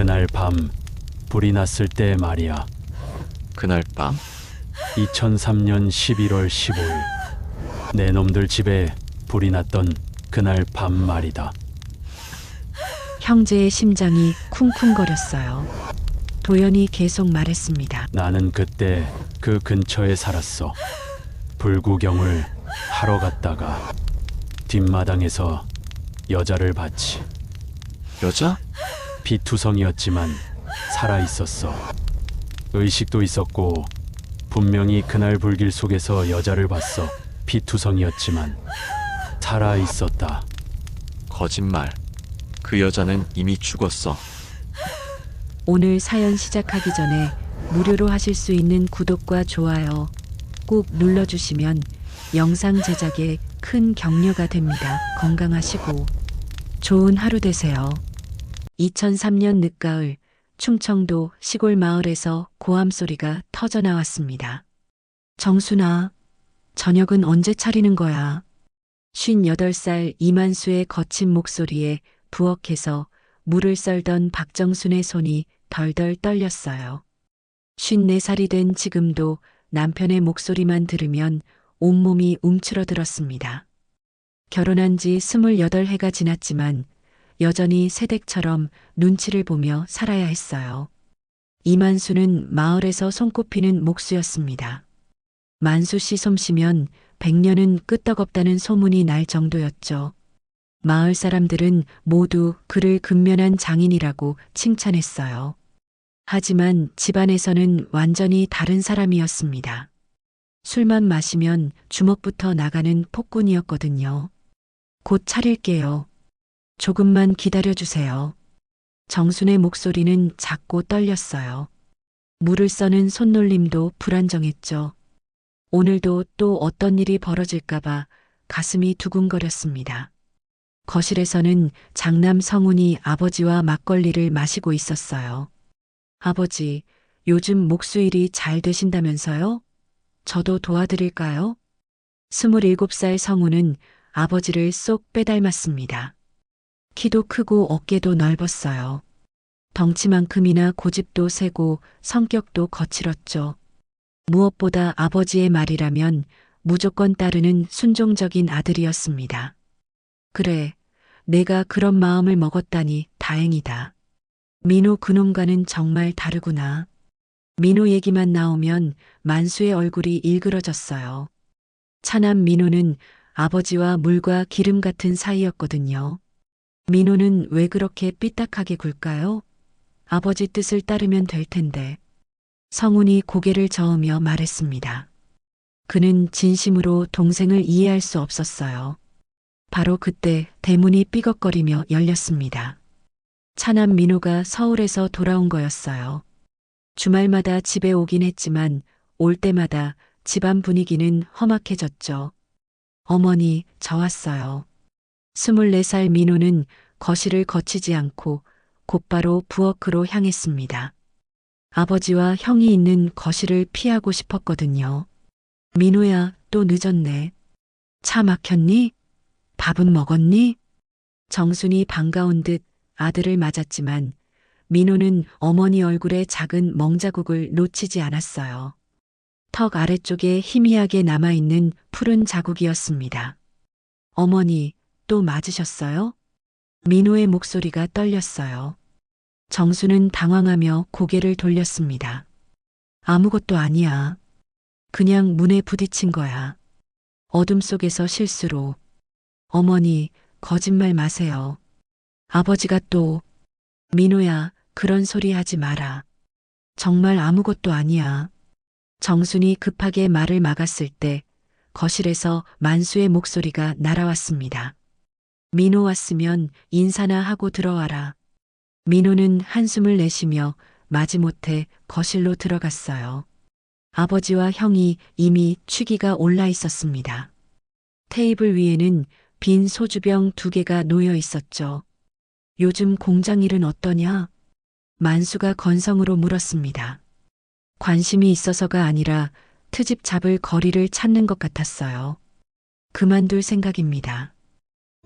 그날 밤 불이 났을 때 말이야. 그날 밤? 2003년 11월 15일. 내 놈들 집에 불이 났던 그날 밤 말이다. 형제의 심장이 쿵쿵거렸어요. 도연이 계속 말했습니다. 나는 그때 그 근처에 살았어. 불구경을 하러 갔다가 뒷마당에서 여자를 봤지. 여자? 피투성이었지만 살아있었어. 의식도 있었고 분명히 그날 불길 속에서 여자를 봤어. 피투성이었지만 살아있었다. 거짓말. 그 여자는 이미 죽었어. 오늘 사연 시작하기 전에 무료로 하실 수 있는 구독과 좋아요 꼭 눌러주시면 영상 제작에 큰 격려가 됩니다. 건강하시고 좋은 하루 되세요. 2003년 늦가을 충청도 시골 마을에서 고함 소리가 터져 나왔습니다. 정순아, 저녁은 언제 차리는 거야? 58살 이만수의 거친 목소리에 부엌에서 물을 썰던 박정순의 손이 덜덜 떨렸어요. 54살이 된 지금도 남편의 목소리만 들으면 온몸이 움츠러들었습니다. 결혼한 지 28해가 지났지만 여전히 새댁처럼 눈치를 보며 살아야 했어요. 이만수는 마을에서 손꼽히는 목수였습니다. 만수 씨 솜씨면 100년은 끄떡없다는 소문이 날 정도였죠. 마을 사람들은 모두 그를 근면한 장인이라고 칭찬했어요. 하지만 집안에서는 완전히 다른 사람이었습니다. 술만 마시면 주먹부터 나가는 폭군이었거든요. 곧 차릴게요. 조금만 기다려주세요. 정순의 목소리는 작고 떨렸어요. 물을 써는 손놀림도 불안정했죠. 오늘도 또 어떤 일이 벌어질까봐 가슴이 두근거렸습니다. 거실에서는 장남 성훈이 아버지와 막걸리를 마시고 있었어요. 아버지, 요즘 목수일이 잘 되신다면서요? 저도 도와드릴까요? 27살 성훈은 아버지를 쏙 빼닮았습니다. 키도 크고 어깨도 넓었어요. 덩치만큼이나 고집도 세고 성격도 거칠었죠. 무엇보다 아버지의 말이라면 무조건 따르는 순종적인 아들이었습니다. 그래, 내가 그런 마음을 먹었다니 다행이다. 민호 그놈과는 정말 다르구나. 민호 얘기만 나오면 만수의 얼굴이 일그러졌어요. 차남 민호는 아버지와 물과 기름 같은 사이였거든요. 민호는 왜 그렇게 삐딱하게 굴까요? 아버지 뜻을 따르면 될 텐데. 성훈이 고개를 저으며 말했습니다. 그는 진심으로 동생을 이해할 수 없었어요. 바로 그때 대문이 삐걱거리며 열렸습니다. 차남 민호가 서울에서 돌아온 거였어요. 주말마다 집에 오긴 했지만 올 때마다 집안 분위기는 험악해졌죠. 어머니, 저 왔어요. 24살 민호는 거실을 거치지 않고 곧바로 부엌으로 향했습니다. 아버지와 형이 있는 거실을 피하고 싶었거든요. 민호야, 또 늦었네. 차 막혔니? 밥은 먹었니? 정순이 반가운 듯 아들을 맞았지만 민호는 어머니 얼굴에 작은 멍자국을 놓치지 않았어요. 턱 아래쪽에 희미하게 남아있는 푸른 자국이었습니다. 어머니, 또 맞으셨어요? 민호의 목소리가 떨렸어요. 정수는 당황하며 고개를 돌렸습니다. 아무것도 아니야. 그냥 문에 부딪힌 거야. 어둠 속에서 실수로. 어머니, 거짓말 마세요. 아버지가 또. 민호야, 그런 소리 하지 마라. 정말 아무것도 아니야. 정순이 급하게 말을 막았을 때 거실에서 만수의 목소리가 날아왔습니다. 민호 왔으면 인사나 하고 들어와라. 민호는 한숨을 내쉬며 마지못해 거실로 들어갔어요. 아버지와 형이 이미 취기가 올라 있었습니다. 테이블 위에는 빈 소주병 2개가 놓여 있었죠. 요즘 공장 일은 어떠냐? 만수가 건성으로 물었습니다. 관심이 있어서가 아니라 트집 잡을 거리를 찾는 것 같았어요. 그만둘 생각입니다.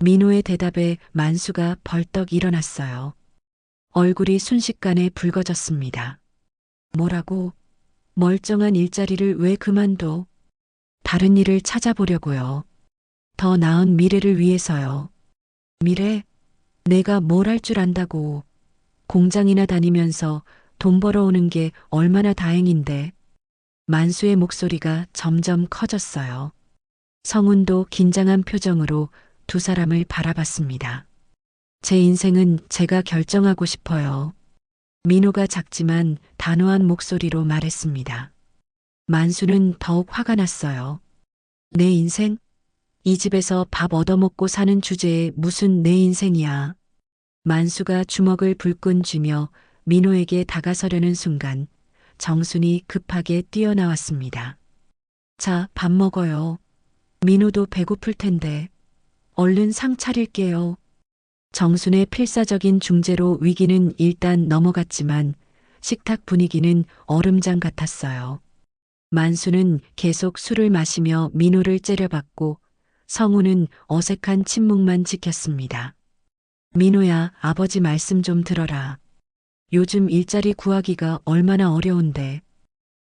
민호의 대답에 만수가 벌떡 일어났어요. 얼굴이 순식간에 붉어졌습니다. 뭐라고? 멀쩡한 일자리를 왜 그만둬? 다른 일을 찾아보려고요. 더 나은 미래를 위해서요. 미래? 내가 뭘 할 줄 안다고. 공장이나 다니면서 돈 벌어오는 게 얼마나 다행인데. 만수의 목소리가 점점 커졌어요. 성훈도 긴장한 표정으로 두 사람을 바라봤습니다. 제 인생은 제가 결정하고 싶어요. 민호가 작지만 단호한 목소리로 말했습니다. 만수는 더욱 화가 났어요. 내 인생? 이 집에서 밥 얻어먹고 사는 주제에 무슨 내 인생이야. 만수가 주먹을 불끈 쥐며 민호에게 다가서려는 순간 정순이 급하게 뛰어나왔습니다. 자, 밥 먹어요. 민호도 배고플 텐데. 얼른 상 차릴게요. 정순의 필사적인 중재로 위기는 일단 넘어갔지만 식탁 분위기는 얼음장 같았어요. 만수는 계속 술을 마시며 민호를 째려봤고 성우는 어색한 침묵만 지켰습니다. 민호야, 아버지 말씀 좀 들어라. 요즘 일자리 구하기가 얼마나 어려운데.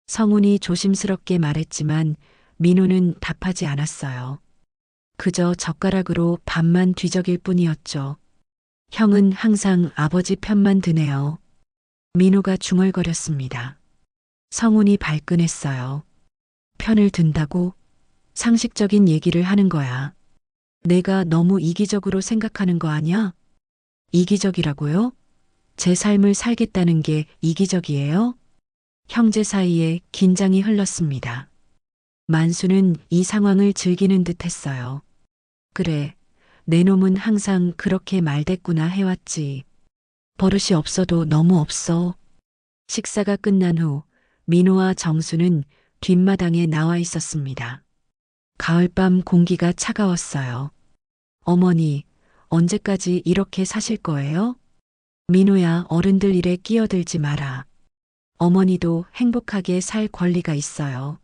성훈이 조심스럽게 말했지만 민호는 답하지 않았어요. 그저 젓가락으로 밥만 뒤적일 뿐이었죠. 형은 항상 아버지 편만 드네요. 민호가 중얼거렸습니다. 성훈이 발끈했어요. 편을 든다고? 상식적인 얘기를 하는 거야. 내가 너무 이기적으로 생각하는 거 아니야? 이기적이라고요? 제 삶을 살겠다는 게 이기적이에요? 형제 사이에 긴장이 흘렀습니다. 만수는 이 상황을 즐기는 듯 했어요. 그래, 내 놈은 항상 그렇게 말댔구나 해왔지. 버릇이 없어도 너무 없어. 식사가 끝난 후 민호와 정수는 뒷마당에 나와 있었습니다. 가을밤 공기가 차가웠어요. 어머니, 언제까지 이렇게 사실 거예요? 민호야, 어른들 일에 끼어들지 마라. 어머니도 행복하게 살 권리가 있어요.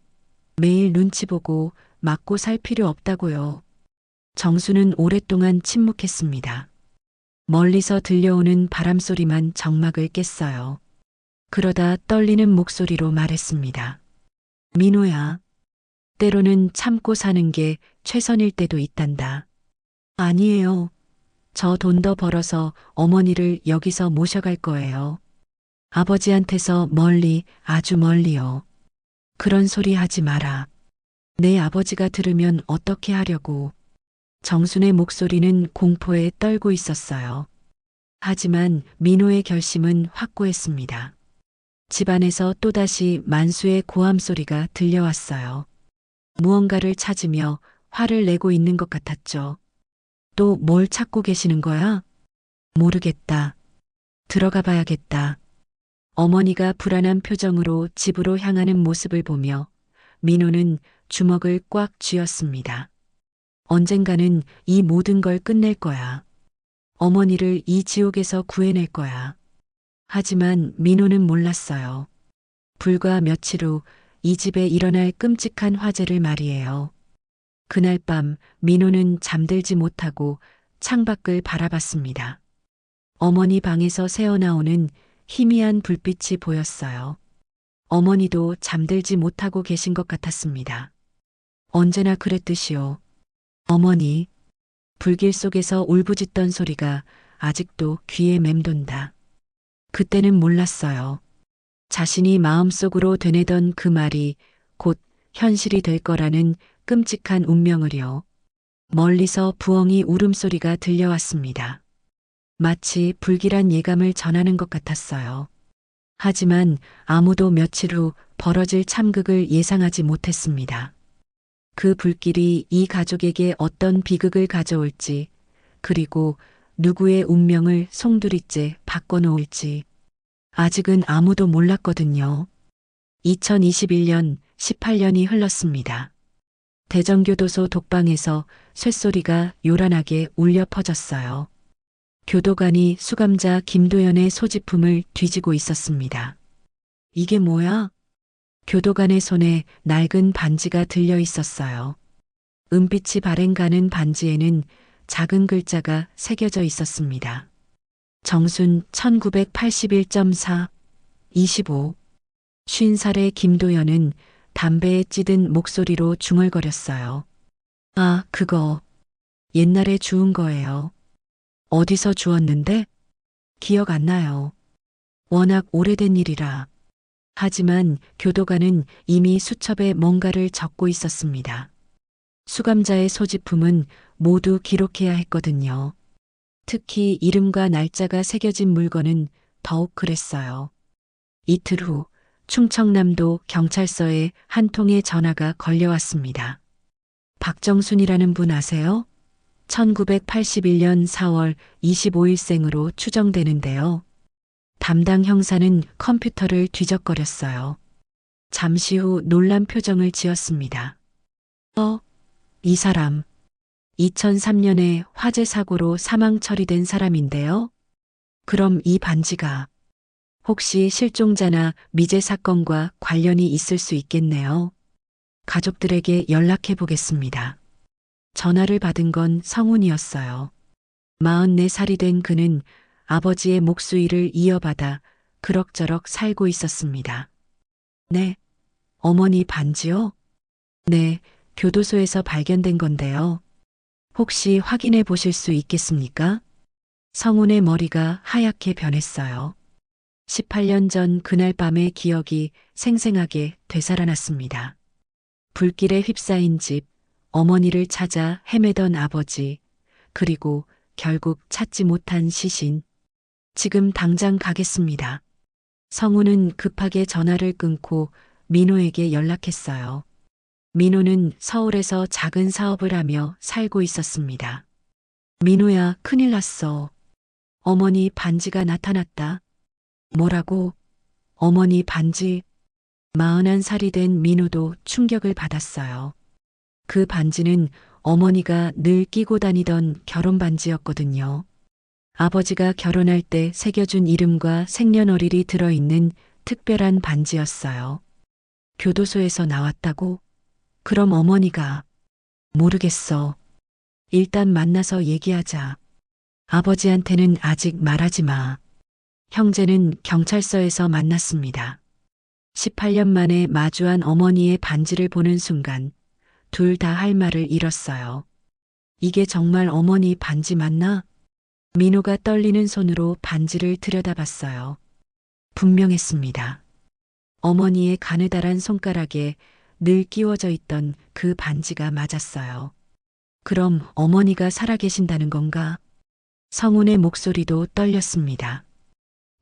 매일 눈치 보고 맞고 살 필요 없다고요. 정수는 오랫동안 침묵했습니다. 멀리서 들려오는 바람소리만 정막을 깼어요. 그러다 떨리는 목소리로 말했습니다. 민호야, 때로는 참고 사는 게 최선일 때도 있단다. 아니에요. 저 돈 더 벌어서 어머니를 여기서 모셔갈 거예요. 아버지한테서 멀리, 아주 멀리요. 그런 소리 하지 마라. 내 아버지가 들으면 어떻게 하려고. 정순의 목소리는 공포에 떨고 있었어요. 하지만 민호의 결심은 확고했습니다. 집안에서 또다시 만수의 고함 소리가 들려왔어요. 무언가를 찾으며 화를 내고 있는 것 같았죠. 또 뭘 찾고 계시는 거야? 모르겠다. 들어가 봐야겠다. 어머니가 불안한 표정으로 집으로 향하는 모습을 보며 민호는 주먹을 꽉 쥐었습니다. 언젠가는 이 모든 걸 끝낼 거야. 어머니를 이 지옥에서 구해낼 거야. 하지만 민호는 몰랐어요. 불과 며칠 후 이 집에 일어날 끔찍한 화재를 말이에요. 그날 밤 민호는 잠들지 못하고 창밖을 바라봤습니다. 어머니 방에서 새어나오는 희미한 불빛이 보였어요. 어머니도 잠들지 못하고 계신 것 같았습니다. 언제나 그랬듯이요. 어머니, 불길 속에서 울부짖던 소리가 아직도 귀에 맴돈다. 그때는 몰랐어요. 자신이 마음속으로 되뇌던 그 말이 곧 현실이 될 거라는 끔찍한 운명을요. 멀리서 부엉이 울음소리가 들려왔습니다. 마치 불길한 예감을 전하는 것 같았어요. 하지만 아무도 며칠 후 벌어질 참극을 예상하지 못했습니다. 그 불길이 이 가족에게 어떤 비극을 가져올지, 그리고 누구의 운명을 송두리째 바꿔놓을지 아직은 아무도 몰랐거든요. 2021년 18년이 흘렀습니다. 대전교도소 독방에서 쇳소리가 요란하게 울려 퍼졌어요. 교도관이 수감자 김도연의 소지품을 뒤지고 있었습니다. 이게 뭐야? 교도관의 손에 낡은 반지가 들려 있었어요. 은빛이 발행가는 반지에는 작은 글자가 새겨져 있었습니다. 정순 1981.4, 25. 50살의 김도연은 담배에 찌든 목소리로 중얼거렸어요. 아, 그거. 옛날에 주운 거예요. 어디서 주웠는데? 기억 안 나요. 워낙 오래된 일이라. 하지만 교도관은 이미 수첩에 뭔가를 적고 있었습니다. 수감자의 소지품은 모두 기록해야 했거든요. 특히 이름과 날짜가 새겨진 물건은 더욱 그랬어요. 이틀 후 충청남도 경찰서에 한 통의 전화가 걸려왔습니다. 박정순이라는 분 아세요? 1981년 4월 25일생으로 추정되는데요. 담당 형사는 컴퓨터를 뒤적거렸어요. 잠시 후 놀란 표정을 지었습니다. 이 사람. 2003년에 화재 사고로 사망 처리된 사람인데요. 그럼 이 반지가 혹시 실종자나 미제 사건과 관련이 있을 수 있겠네요. 가족들에게 연락해 보겠습니다. 전화를 받은 건 성훈이었어요. 44살이 된 그는 아버지의 목수일을 이어받아 그럭저럭 살고 있었습니다. 네, 어머니 반지요? 네, 교도소에서 발견된 건데요. 혹시 확인해 보실 수 있겠습니까? 성훈의 머리가 하얗게 변했어요. 18년 전 그날 밤의 기억이 생생하게 되살아났습니다. 불길에 휩싸인 집, 어머니를 찾아 헤매던 아버지, 그리고 결국 찾지 못한 시신. 지금 당장 가겠습니다. 성훈은 급하게 전화를 끊고 민호에게 연락했어요. 민호는 서울에서 작은 사업을 하며 살고 있었습니다. 민호야, 큰일 났어. 어머니 반지가 나타났다. 뭐라고? 어머니 반지. 41살이 된 민호도 충격을 받았어요. 그 반지는 어머니가 늘 끼고 다니던 결혼 반지였거든요. 아버지가 결혼할 때 새겨준 이름과 생년월일이 들어있는 특별한 반지였어요. 교도소에서 나왔다고? 그럼 어머니가. 모르겠어. 일단 만나서 얘기하자. 아버지한테는 아직 말하지 마. 형제는 경찰서에서 만났습니다. 18년 만에 마주한 어머니의 반지를 보는 순간 둘 다 할 말을 잃었어요. 이게 정말 어머니 반지 맞나? 민호가 떨리는 손으로 반지를 들여다봤어요. 분명했습니다. 어머니의 가느다란 손가락에 늘 끼워져 있던 그 반지가 맞았어요. 그럼 어머니가 살아계신다는 건가? 성훈의 목소리도 떨렸습니다.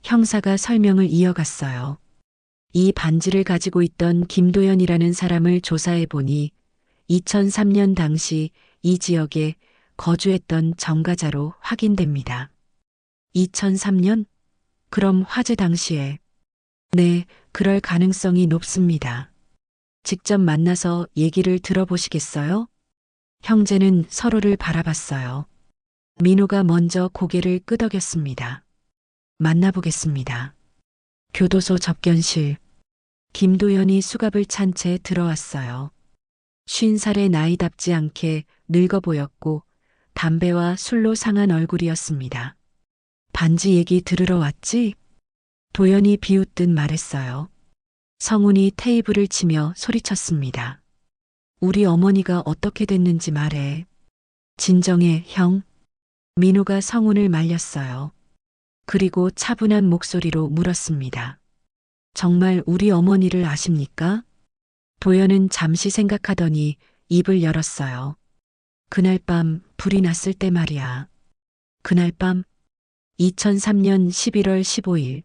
형사가 설명을 이어갔어요. 이 반지를 가지고 있던 김도연이라는 사람을 조사해 보니 2003년 당시 이 지역에 거주했던 정가자로 확인됩니다. 2003년? 그럼 화재 당시에? 네, 그럴 가능성이 높습니다. 직접 만나서 얘기를 들어보시겠어요? 형제는 서로를 바라봤어요. 민호가 먼저 고개를 끄덕였습니다. 만나보겠습니다. 교도소 접견실. 김도연이 수갑을 찬 채 들어왔어요. 50살의 나이답지 않게 늙어 보였고 담배와 술로 상한 얼굴이었습니다. 반지 얘기 들으러 왔지? 도연이 비웃듯 말했어요. 성훈이 테이블을 치며 소리쳤습니다. 우리 어머니가 어떻게 됐는지 말해. 진정해, 형. 민호가 성훈을 말렸어요. 그리고 차분한 목소리로 물었습니다. 정말 우리 어머니를 아십니까? 도연은 잠시 생각하더니 입을 열었어요. 그날 밤 불이 났을 때 말이야. 그날 밤 2003년 11월 15일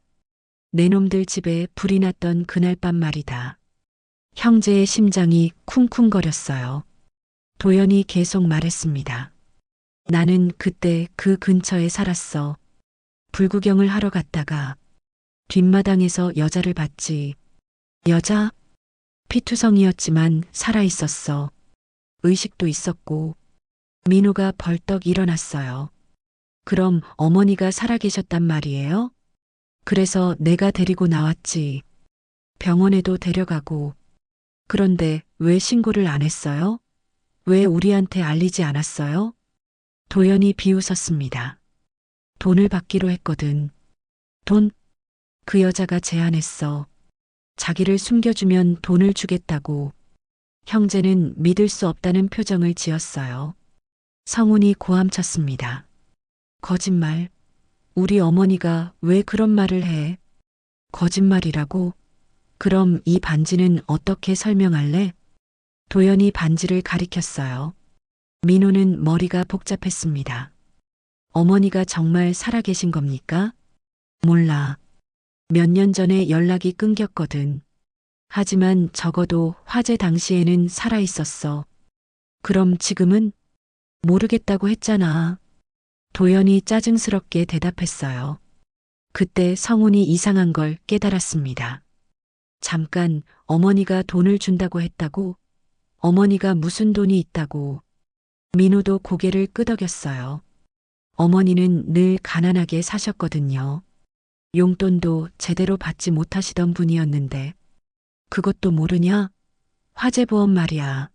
내 놈들 집에 불이 났던 그날 밤 말이다. 형제의 심장이 쿵쿵거렸어요. 도연이 계속 말했습니다. 나는 그때 그 근처에 살았어. 불구경을 하러 갔다가 뒷마당에서 여자를 봤지. 여자? 피투성이었지만 살아있었어. 의식도 있었고. 민호가 벌떡 일어났어요. 그럼 어머니가 살아계셨단 말이에요? 그래서 내가 데리고 나왔지. 병원에도 데려가고. 그런데 왜 신고를 안 했어요? 왜 우리한테 알리지 않았어요? 도연이 비웃었습니다. 돈을 받기로 했거든. 돈? 그 여자가 제안했어. 자기를 숨겨주면 돈을 주겠다고. 형제는 믿을 수 없다는 표정을 지었어요. 성훈이 고함쳤습니다. 거짓말. 우리 어머니가 왜 그런 말을 해? 거짓말이라고? 그럼 이 반지는 어떻게 설명할래? 도연이 반지를 가리켰어요. 민호는 머리가 복잡했습니다. 어머니가 정말 살아계신 겁니까? 몰라. 몇 년 전에 연락이 끊겼거든. 하지만 적어도 화재 당시에는 살아있었어. 그럼 지금은? 모르겠다고 했잖아. 도연이 짜증스럽게 대답했어요. 그때 성훈이 이상한 걸 깨달았습니다. 잠깐 어머니가 돈을 준다고 했다고? 어머니가 무슨 돈이 있다고? 민호도 고개를 끄덕였어요. 어머니는 늘 가난하게 사셨거든요. 용돈도 제대로 받지 못하시던 분이었는데. 그것도 모르냐? 화재보험 말이야.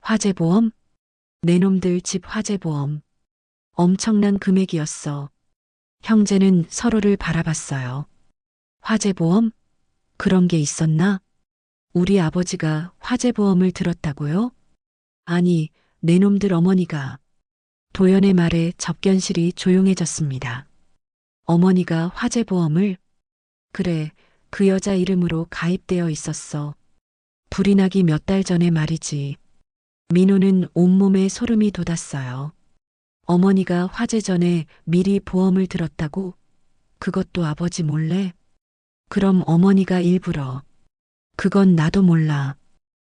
화재보험? 내 놈들 집 화재보험. 엄청난 금액이었어. 형제는 서로를 바라봤어요. 화재보험? 그런 게 있었나? 우리 아버지가 화재보험을 들었다고요? 아니, 내 놈들 어머니가. 도연의 말에 접견실이 조용해졌습니다. 어머니가 화재보험을? 그래, 그 여자 이름으로 가입되어 있었어. 불이 나기 몇 달 전에 말이지. 민호는 온몸에 소름이 돋았어요. 어머니가 화재 전에 미리 보험을 들었다고? 그것도 아버지 몰래? 그럼 어머니가 일부러. 그건 나도 몰라.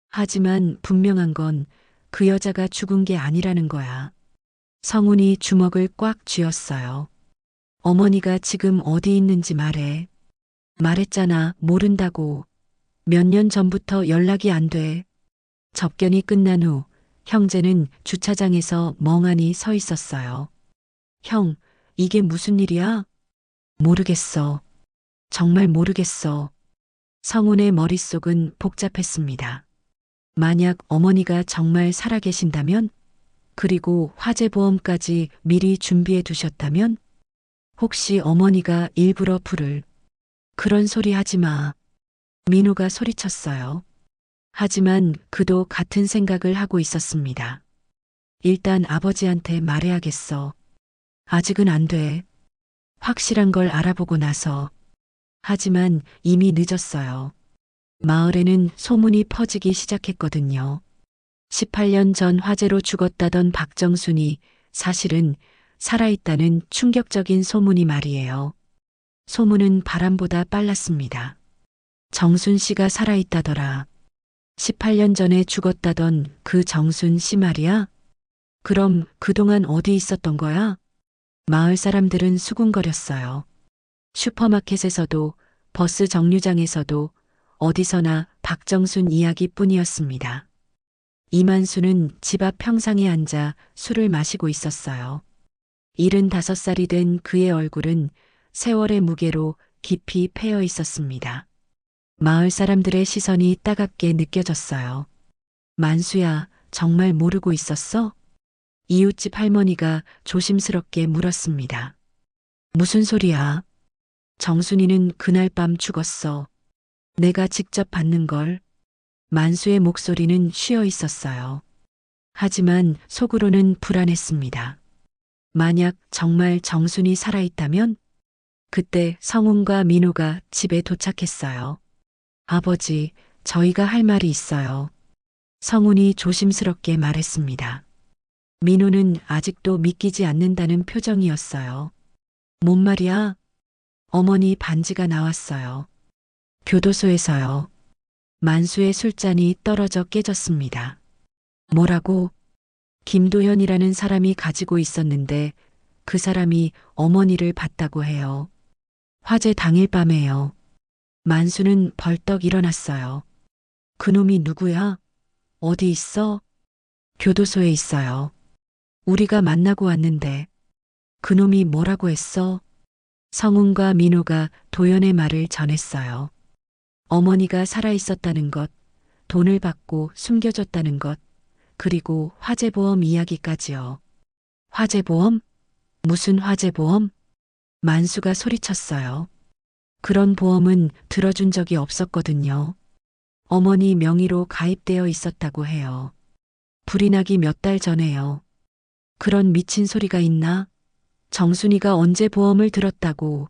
하지만 분명한 건 그 여자가 죽은 게 아니라는 거야. 성훈이 주먹을 꽉 쥐었어요. 어머니가 지금 어디 있는지 말해. 말했잖아, 모른다고. 몇 년 전부터 연락이 안 돼. 접견이 끝난 후 형제는 주차장에서 멍하니 서 있었어요. 형, 이게 무슨 일이야? 모르겠어. 정말 모르겠어. 성훈의 머릿속은 복잡했습니다. 만약 어머니가 정말 살아계신다면? 그리고 화재보험까지 미리 준비해 두셨다면? 혹시 어머니가 일부러 불을. 그런 소리 하지 마. 민호가 소리쳤어요. 하지만 그도 같은 생각을 하고 있었습니다. 일단 아버지한테 말해야겠어. 아직은 안 돼. 확실한 걸 알아보고 나서. 하지만 이미 늦었어요. 마을에는 소문이 퍼지기 시작했거든요. 18년 전 화재로 죽었다던 박정순이 사실은 살아있다는 충격적인 소문이 말이에요. 소문은 바람보다 빨랐습니다. 정순 씨가 살아있다더라. 18년 전에 죽었다던 그 정순 씨 말이야? 그럼 그동안 어디 있었던 거야? 마을 사람들은 수군거렸어요. 슈퍼마켓에서도 버스 정류장에서도 어디서나 박정순 이야기뿐이었습니다. 이만수는 집 앞 평상에 앉아 술을 마시고 있었어요. 75살이 된 그의 얼굴은 세월의 무게로 깊이 패여 있었습니다. 마을 사람들의 시선이 따갑게 느껴졌어요. 만수야, 정말 모르고 있었어? 이웃집 할머니가 조심스럽게 물었습니다. 무슨 소리야? 정순이는 그날 밤 죽었어. 내가 직접 받는 걸. 만수의 목소리는 쉬어 있었어요. 하지만 속으로는 불안했습니다. 만약 정말 정순이 살아있다면? 그때 성훈과 민호가 집에 도착했어요. 아버지, 저희가 할 말이 있어요. 성훈이 조심스럽게 말했습니다. 민호는 아직도 믿기지 않는다는 표정이었어요. 뭔 말이야? 어머니 반지가 나왔어요. 교도소에서요. 만수의 술잔이 떨어져 깨졌습니다. 뭐라고? 김도현이라는 사람이 가지고 있었는데 그 사람이 어머니를 봤다고 해요. 화재 당일 밤에요. 만수는 벌떡 일어났어요. 그놈이 누구야? 어디 있어? 교도소에 있어요. 우리가 만나고 왔는데. 그놈이 뭐라고 했어? 성훈과 민호가 도연의 말을 전했어요. 어머니가 살아있었다는 것, 돈을 받고 숨겨줬다는 것, 그리고 화재보험 이야기까지요. 화재보험? 무슨 화재보험? 만수가 소리쳤어요. 그런 보험은 들어준 적이 없었거든요. 어머니 명의로 가입되어 있었다고 해요. 불이 나기 몇 달 전에요. 그런 미친 소리가 있나? 정순이가 언제 보험을 들었다고.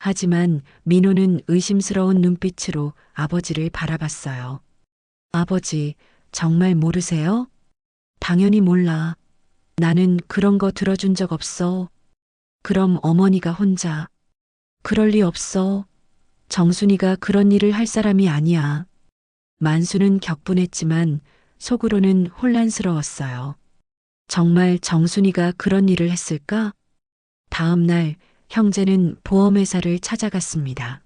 하지만 민호는 의심스러운 눈빛으로 아버지를 바라봤어요. 아버지, 정말 모르세요? 당연히 몰라. 나는 그런 거 들어준 적 없어. 그럼 어머니가 혼자. 그럴 리 없어. 정순이가 그런 일을 할 사람이 아니야. 만수는 격분했지만 속으로는 혼란스러웠어요. 정말 정순이가 그런 일을 했을까? 다음 날 형제는 보험회사를 찾아갔습니다.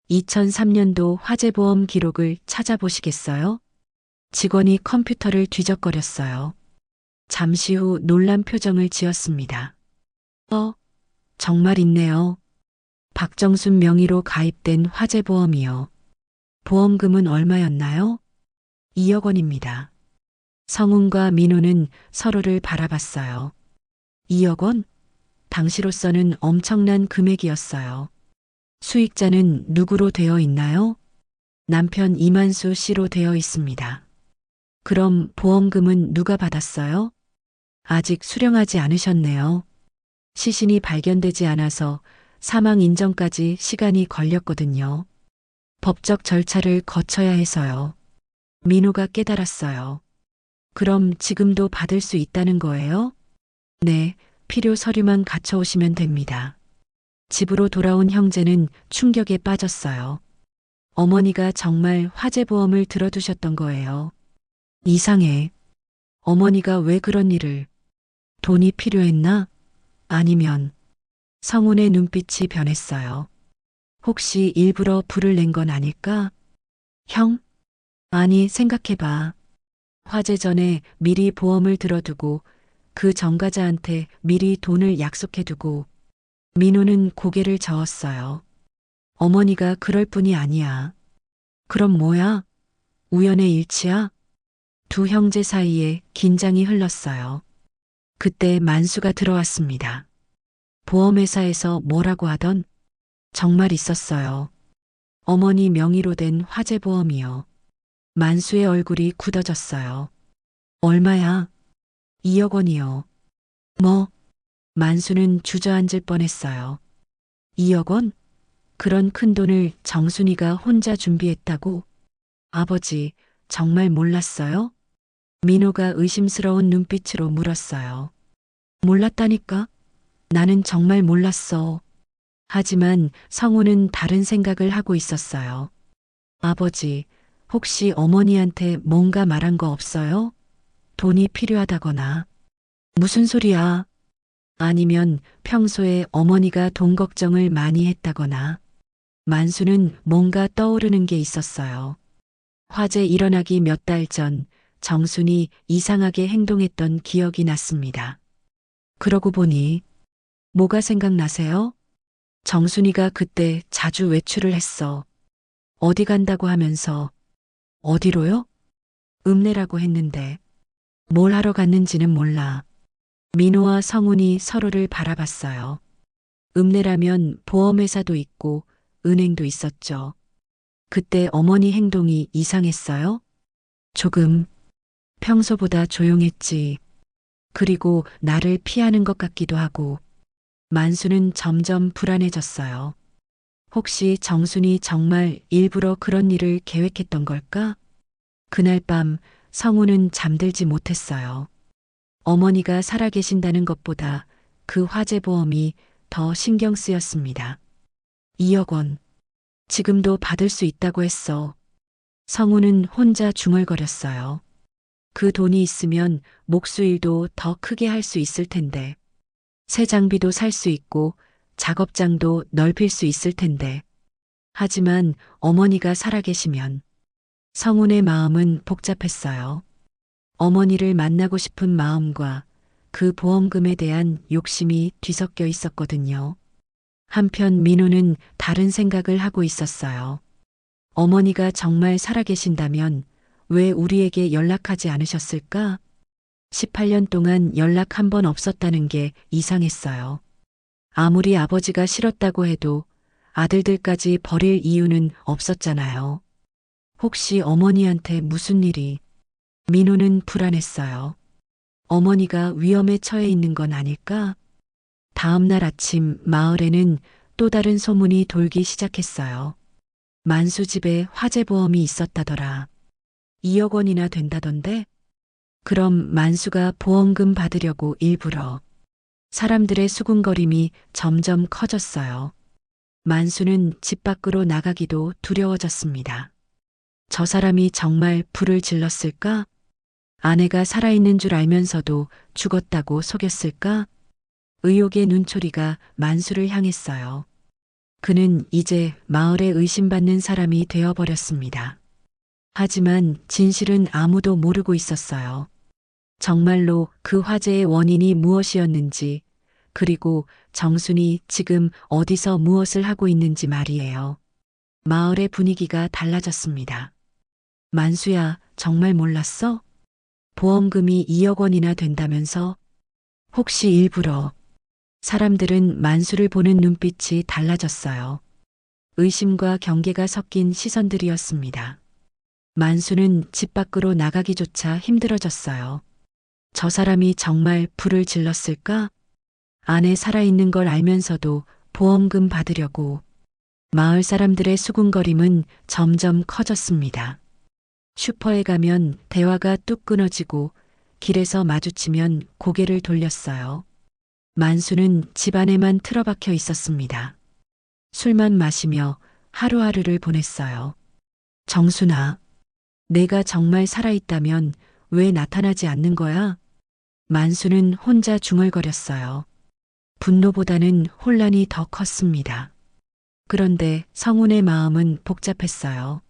2003년도 화재보험 기록을 찾아보시겠어요? 직원이 컴퓨터를 뒤적거렸어요. 잠시 후 놀란 표정을 지었습니다. 정말 있네요. 박정순 명의로 가입된 화재보험이요. 보험금은 얼마였나요? 2억 원입니다. 성훈과 민호는 서로를 바라봤어요. 2억 원? 당시로서는 엄청난 금액이었어요. 수익자는 누구로 되어 있나요? 남편 이만수 씨로 되어 있습니다. 그럼 보험금은 누가 받았어요? 아직 수령하지 않으셨네요. 시신이 발견되지 않아서 사망 인정까지 시간이 걸렸거든요. 법적 절차를 거쳐야 해서요. 민호가 깨달았어요. 그럼 지금도 받을 수 있다는 거예요? 네, 필요 서류만 갖춰오시면 됩니다. 집으로 돌아온 형제는 충격에 빠졌어요. 어머니가 정말 화재보험을 들어두셨던 거예요. 이상해. 어머니가 왜 그런 일을? 돈이 필요했나? 아니면 성훈의 눈빛이 변했어요. 혹시 일부러 불을 낸 건 아닐까? 형? 아니, 생각해봐. 화재 전에 미리 보험을 들어두고 그 전과자한테 미리 돈을 약속해두고. 민호는 고개를 저었어요. 어머니가 그럴 뿐이 아니야. 그럼 뭐야? 우연의 일치야? 두 형제 사이에 긴장이 흘렀어요. 그때 만수가 들어왔습니다. 보험회사에서 뭐라고 하던? 정말 있었어요. 어머니 명의로 된 화재보험이요. 만수의 얼굴이 굳어졌어요. 얼마야? 2억 원이요. 뭐? 만수는 주저앉을 뻔했어요. 2억 원? 그런 큰 돈을 정순이가 혼자 준비했다고? 아버지, 정말 몰랐어요? 민호가 의심스러운 눈빛으로 물었어요. 몰랐다니까? 나는 정말 몰랐어. 하지만 성우는 다른 생각을 하고 있었어요. 아버지, 혹시 어머니한테 뭔가 말한 거 없어요? 돈이 필요하다거나. 무슨 소리야? 아니면 평소에 어머니가 돈 걱정을 많이 했다거나. 만수는 뭔가 떠오르는 게 있었어요. 화재 일어나기 몇 달 전 정순이 이상하게 행동했던 기억이 났습니다. 그러고 보니 뭐가 생각나세요? 정순이가 그때 자주 외출을 했어. 어디 간다고 하면서. 어디로요? 읍내라고 했는데 뭘 하러 갔는지는 몰라. 민호와 성훈이 서로를 바라봤어요. 읍내라면 보험회사도 있고 은행도 있었죠. 그때 어머니 행동이 이상했어요? 조금. 평소보다 조용했지. 그리고 나를 피하는 것 같기도 하고. 만수는 점점 불안해졌어요. 혹시 정순이 정말 일부러 그런 일을 계획했던 걸까? 그날 밤 성우는 잠들지 못했어요. 어머니가 살아계신다는 것보다 그 화재보험이 더 신경 쓰였습니다. 2억 원. 지금도 받을 수 있다고 했어. 성우는 혼자 중얼거렸어요. 그 돈이 있으면 목수일도 더 크게 할 수 있을 텐데. 새 장비도 살 수 있고 작업장도 넓힐 수 있을 텐데. 하지만 어머니가 살아계시면. 성훈의 마음은 복잡했어요. 어머니를 만나고 싶은 마음과 그 보험금에 대한 욕심이 뒤섞여 있었거든요. 한편 민호는 다른 생각을 하고 있었어요. 어머니가 정말 살아계신다면 왜 우리에게 연락하지 않으셨을까? 18년 동안 연락 한 번 없었다는 게 이상했어요. 아무리 아버지가 싫었다고 해도 아들들까지 버릴 이유는 없었잖아요. 혹시 어머니한테 무슨 일이? 민호는 불안했어요. 어머니가 위험에 처해 있는 건 아닐까? 다음 날 아침 마을에는 또 다른 소문이 돌기 시작했어요. 만수 집에 화재보험이 있었다더라. 2억 원이나 된다던데? 그럼 만수가 보험금 받으려고 일부러. 사람들의 수군거림이 점점 커졌어요. 만수는 집 밖으로 나가기도 두려워졌습니다. 저 사람이 정말 불을 질렀을까? 아내가 살아있는 줄 알면서도 죽었다고 속였을까? 의혹의 눈초리가 만수를 향했어요. 그는 이제 마을에 의심받는 사람이 되어버렸습니다. 하지만 진실은 아무도 모르고 있었어요. 정말로 그 화재의 원인이 무엇이었는지, 그리고 정순이 지금 어디서 무엇을 하고 있는지 말이에요. 마을의 분위기가 달라졌습니다. 만수야, 정말 몰랐어? 보험금이 2억 원이나 된다면서? 혹시 일부러? 사람들은 만수를 보는 눈빛이 달라졌어요. 의심과 경계가 섞인 시선들이었습니다. 만수는 집 밖으로 나가기조차 힘들어졌어요. 저 사람이 정말 불을 질렀을까? 아내 살아있는 걸 알면서도 보험금 받으려고. 마을 사람들의 수군거림은 점점 커졌습니다. 슈퍼에 가면 대화가 뚝 끊어지고 길에서 마주치면 고개를 돌렸어요. 만수는 집안에만 틀어박혀 있었습니다. 술만 마시며 하루하루를 보냈어요. 정순아, 내가 정말 살아있다면 왜 나타나지 않는 거야? 만수는 혼자 중얼거렸어요. 분노보다는 혼란이 더 컸습니다. 그런데 성운의 마음은 복잡했어요.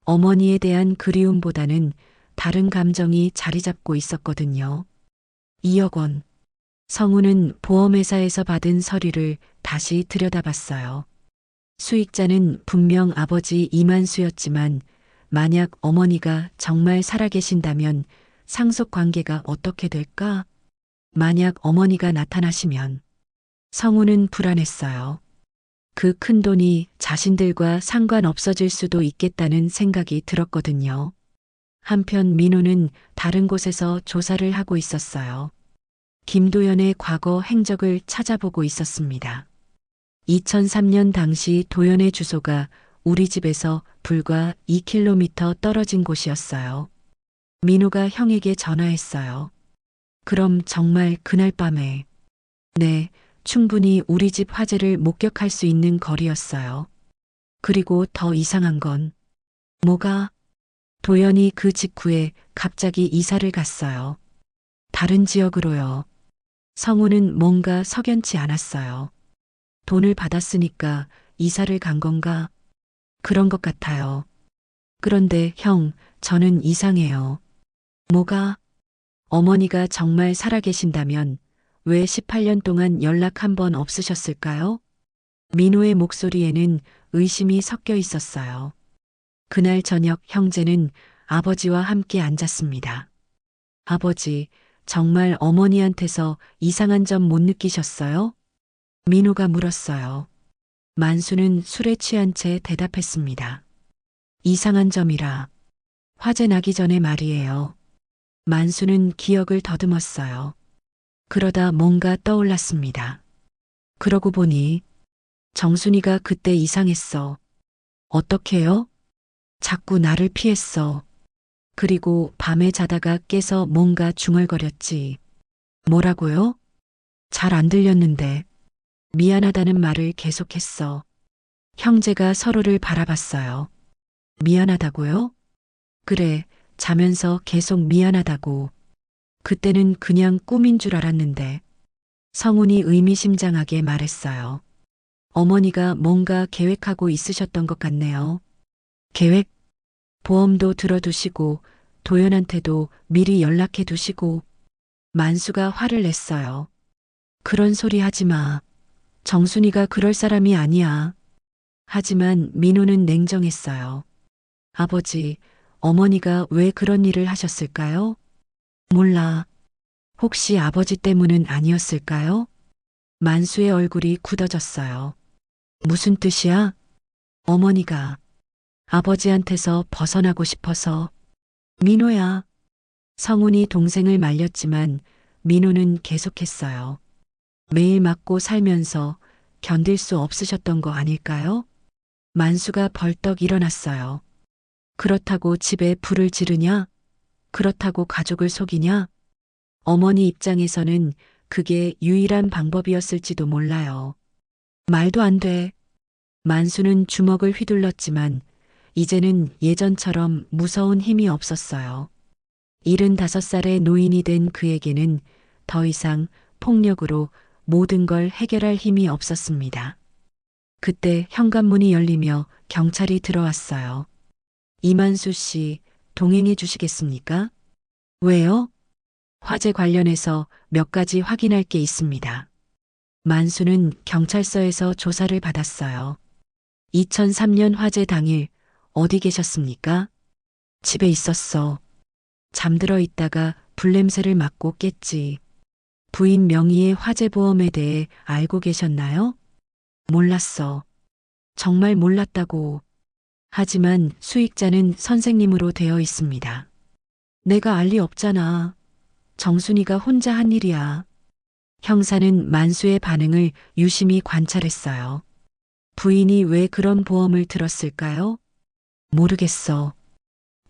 어머니에 대한 그리움보다는 다른 감정이 자리 잡고 있었거든요. 2억 원. 성운은 보험회사에서 받은 서류를 다시 들여다봤어요. 수익자는 분명 아버지 이만수였지만 만약 어머니가 정말 살아계신다면 상속 관계가 어떻게 될까? 만약 어머니가 나타나시면 성운은 불안했어요. 그 큰 돈이 자신들과 상관없어질 수도 있겠다는 생각이 들었거든요. 한편 민호는 다른 곳에서 조사를 하고 있었어요. 김도연의 과거 행적을 찾아보고 있었습니다. 2003년 당시 도연의 주소가 우리 집에서 불과 2km 떨어진 곳이었어요. 민호가 형에게 전화했어요. 그럼 정말 그날 밤에. 네, 충분히 우리 집 화재를 목격할 수 있는 거리였어요. 그리고 더 이상한 건 뭐가? 도연이 그 직후에 갑자기 이사를 갔어요. 다른 지역으로요. 성우는 뭔가 석연치 않았어요. 돈을 받았으니까 이사를 간 건가? 그런 것 같아요. 그런데 형, 저는 이상해요. 뭐가? 어머니가 정말 살아계신다면 왜 18년 동안 연락 한 번 없으셨을까요? 민호의 목소리에는 의심이 섞여 있었어요. 그날 저녁 형제는 아버지와 함께 앉았습니다. 아버지, 정말 어머니한테서 이상한 점 못 느끼셨어요? 민호가 물었어요. 만수는 술에 취한 채 대답했습니다. 이상한 점이라. 화재 나기 전에 말이에요. 만수는 기억을 더듬었어요. 그러다 뭔가 떠올랐습니다. 그러고 보니 정순이가 그때 이상했어. 어떻게요? 자꾸 나를 피했어. 그리고 밤에 자다가 깨서 뭔가 중얼거렸지. 뭐라고요? 잘 안 들렸는데. 미안하다는 말을 계속했어. 형제가 서로를 바라봤어요. 미안하다고요? 그래, 자면서 계속 미안하다고. 그때는 그냥 꿈인 줄 알았는데. 성운이 의미심장하게 말했어요. 어머니가 뭔가 계획하고 있으셨던 것 같네요. 계획? 보험도 들어두시고 도연한테도 미리 연락해 두시고. 만수가 화를 냈어요. 그런 소리 하지 마. 정순이가 그럴 사람이 아니야. 하지만 민호는 냉정했어요. 아버지, 어머니가 왜 그런 일을 하셨을까요? 몰라. 혹시 아버지 때문은 아니었을까요? 만수의 얼굴이 굳어졌어요. 무슨 뜻이야? 어머니가 아버지한테서 벗어나고 싶어서. 민호야. 성훈이 동생을 말렸지만 민호는 계속했어요. 매일 맞고 살면서 견딜 수 없으셨던 거 아닐까요? 만수가 벌떡 일어났어요. 그렇다고 집에 불을 지르냐? 그렇다고 가족을 속이냐? 어머니 입장에서는 그게 유일한 방법이었을지도 몰라요. 말도 안 돼. 만수는 주먹을 휘둘렀지만 이제는 예전처럼 무서운 힘이 없었어요. 75살의 노인이 된 그에게는 더 이상 폭력으로 모든 걸 해결할 힘이 없었습니다. 그때 현관문이 열리며 경찰이 들어왔어요. 이만수 씨, 동행해 주시겠습니까? 왜요? 화재 관련해서 몇 가지 확인할 게 있습니다. 만수는 경찰서에서 조사를 받았어요. 2003년 화재 당일 어디 계셨습니까? 집에 있었어. 잠들어 있다가 불냄새를 맡고 깼지. 부인 명의의 화재보험에 대해 알고 계셨나요? 몰랐어. 정말 몰랐다고. 하지만 수익자는 선생님으로 되어 있습니다. 내가 알 리 없잖아. 정순이가 혼자 한 일이야. 형사는 만수의 반응을 유심히 관찰했어요. 부인이 왜 그런 보험을 들었을까요? 모르겠어.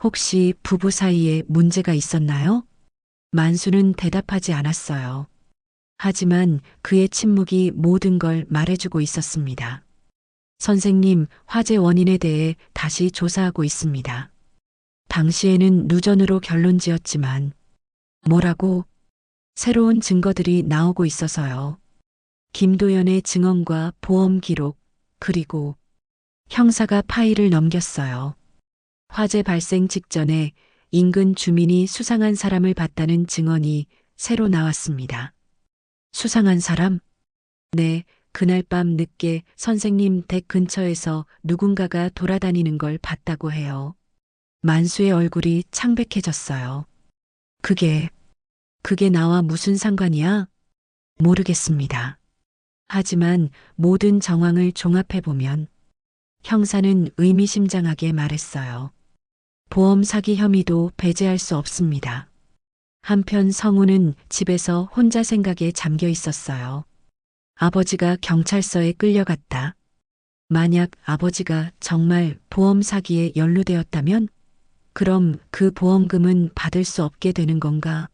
혹시 부부 사이에 문제가 있었나요? 만수는 대답하지 않았어요. 하지만 그의 침묵이 모든 걸 말해주고 있었습니다. 선생님, 화재 원인에 대해 다시 조사하고 있습니다. 당시에는 누전으로 결론 지었지만 뭐라고? 새로운 증거들이 나오고 있어서요. 김도연의 증언과 보험 기록, 그리고 형사가 파일을 넘겼어요. 화재 발생 직전에 인근 주민이 수상한 사람을 봤다는 증언이 새로 나왔습니다. 수상한 사람? 네, 그날 밤 늦게 선생님 댁 근처에서 누군가가 돌아다니는 걸 봤다고 해요. 만수의 얼굴이 창백해졌어요. 그게 나와 무슨 상관이야? 모르겠습니다. 하지만 모든 정황을 종합해보면 형사는 의미심장하게 말했어요. 보험 사기 혐의도 배제할 수 없습니다. 한편 성우는 집에서 혼자 생각에 잠겨 있었어요. 아버지가 경찰서에 끌려갔다. 만약 아버지가 정말 보험 사기에 연루되었다면 그럼 그 보험금은 받을 수 없게 되는 건가?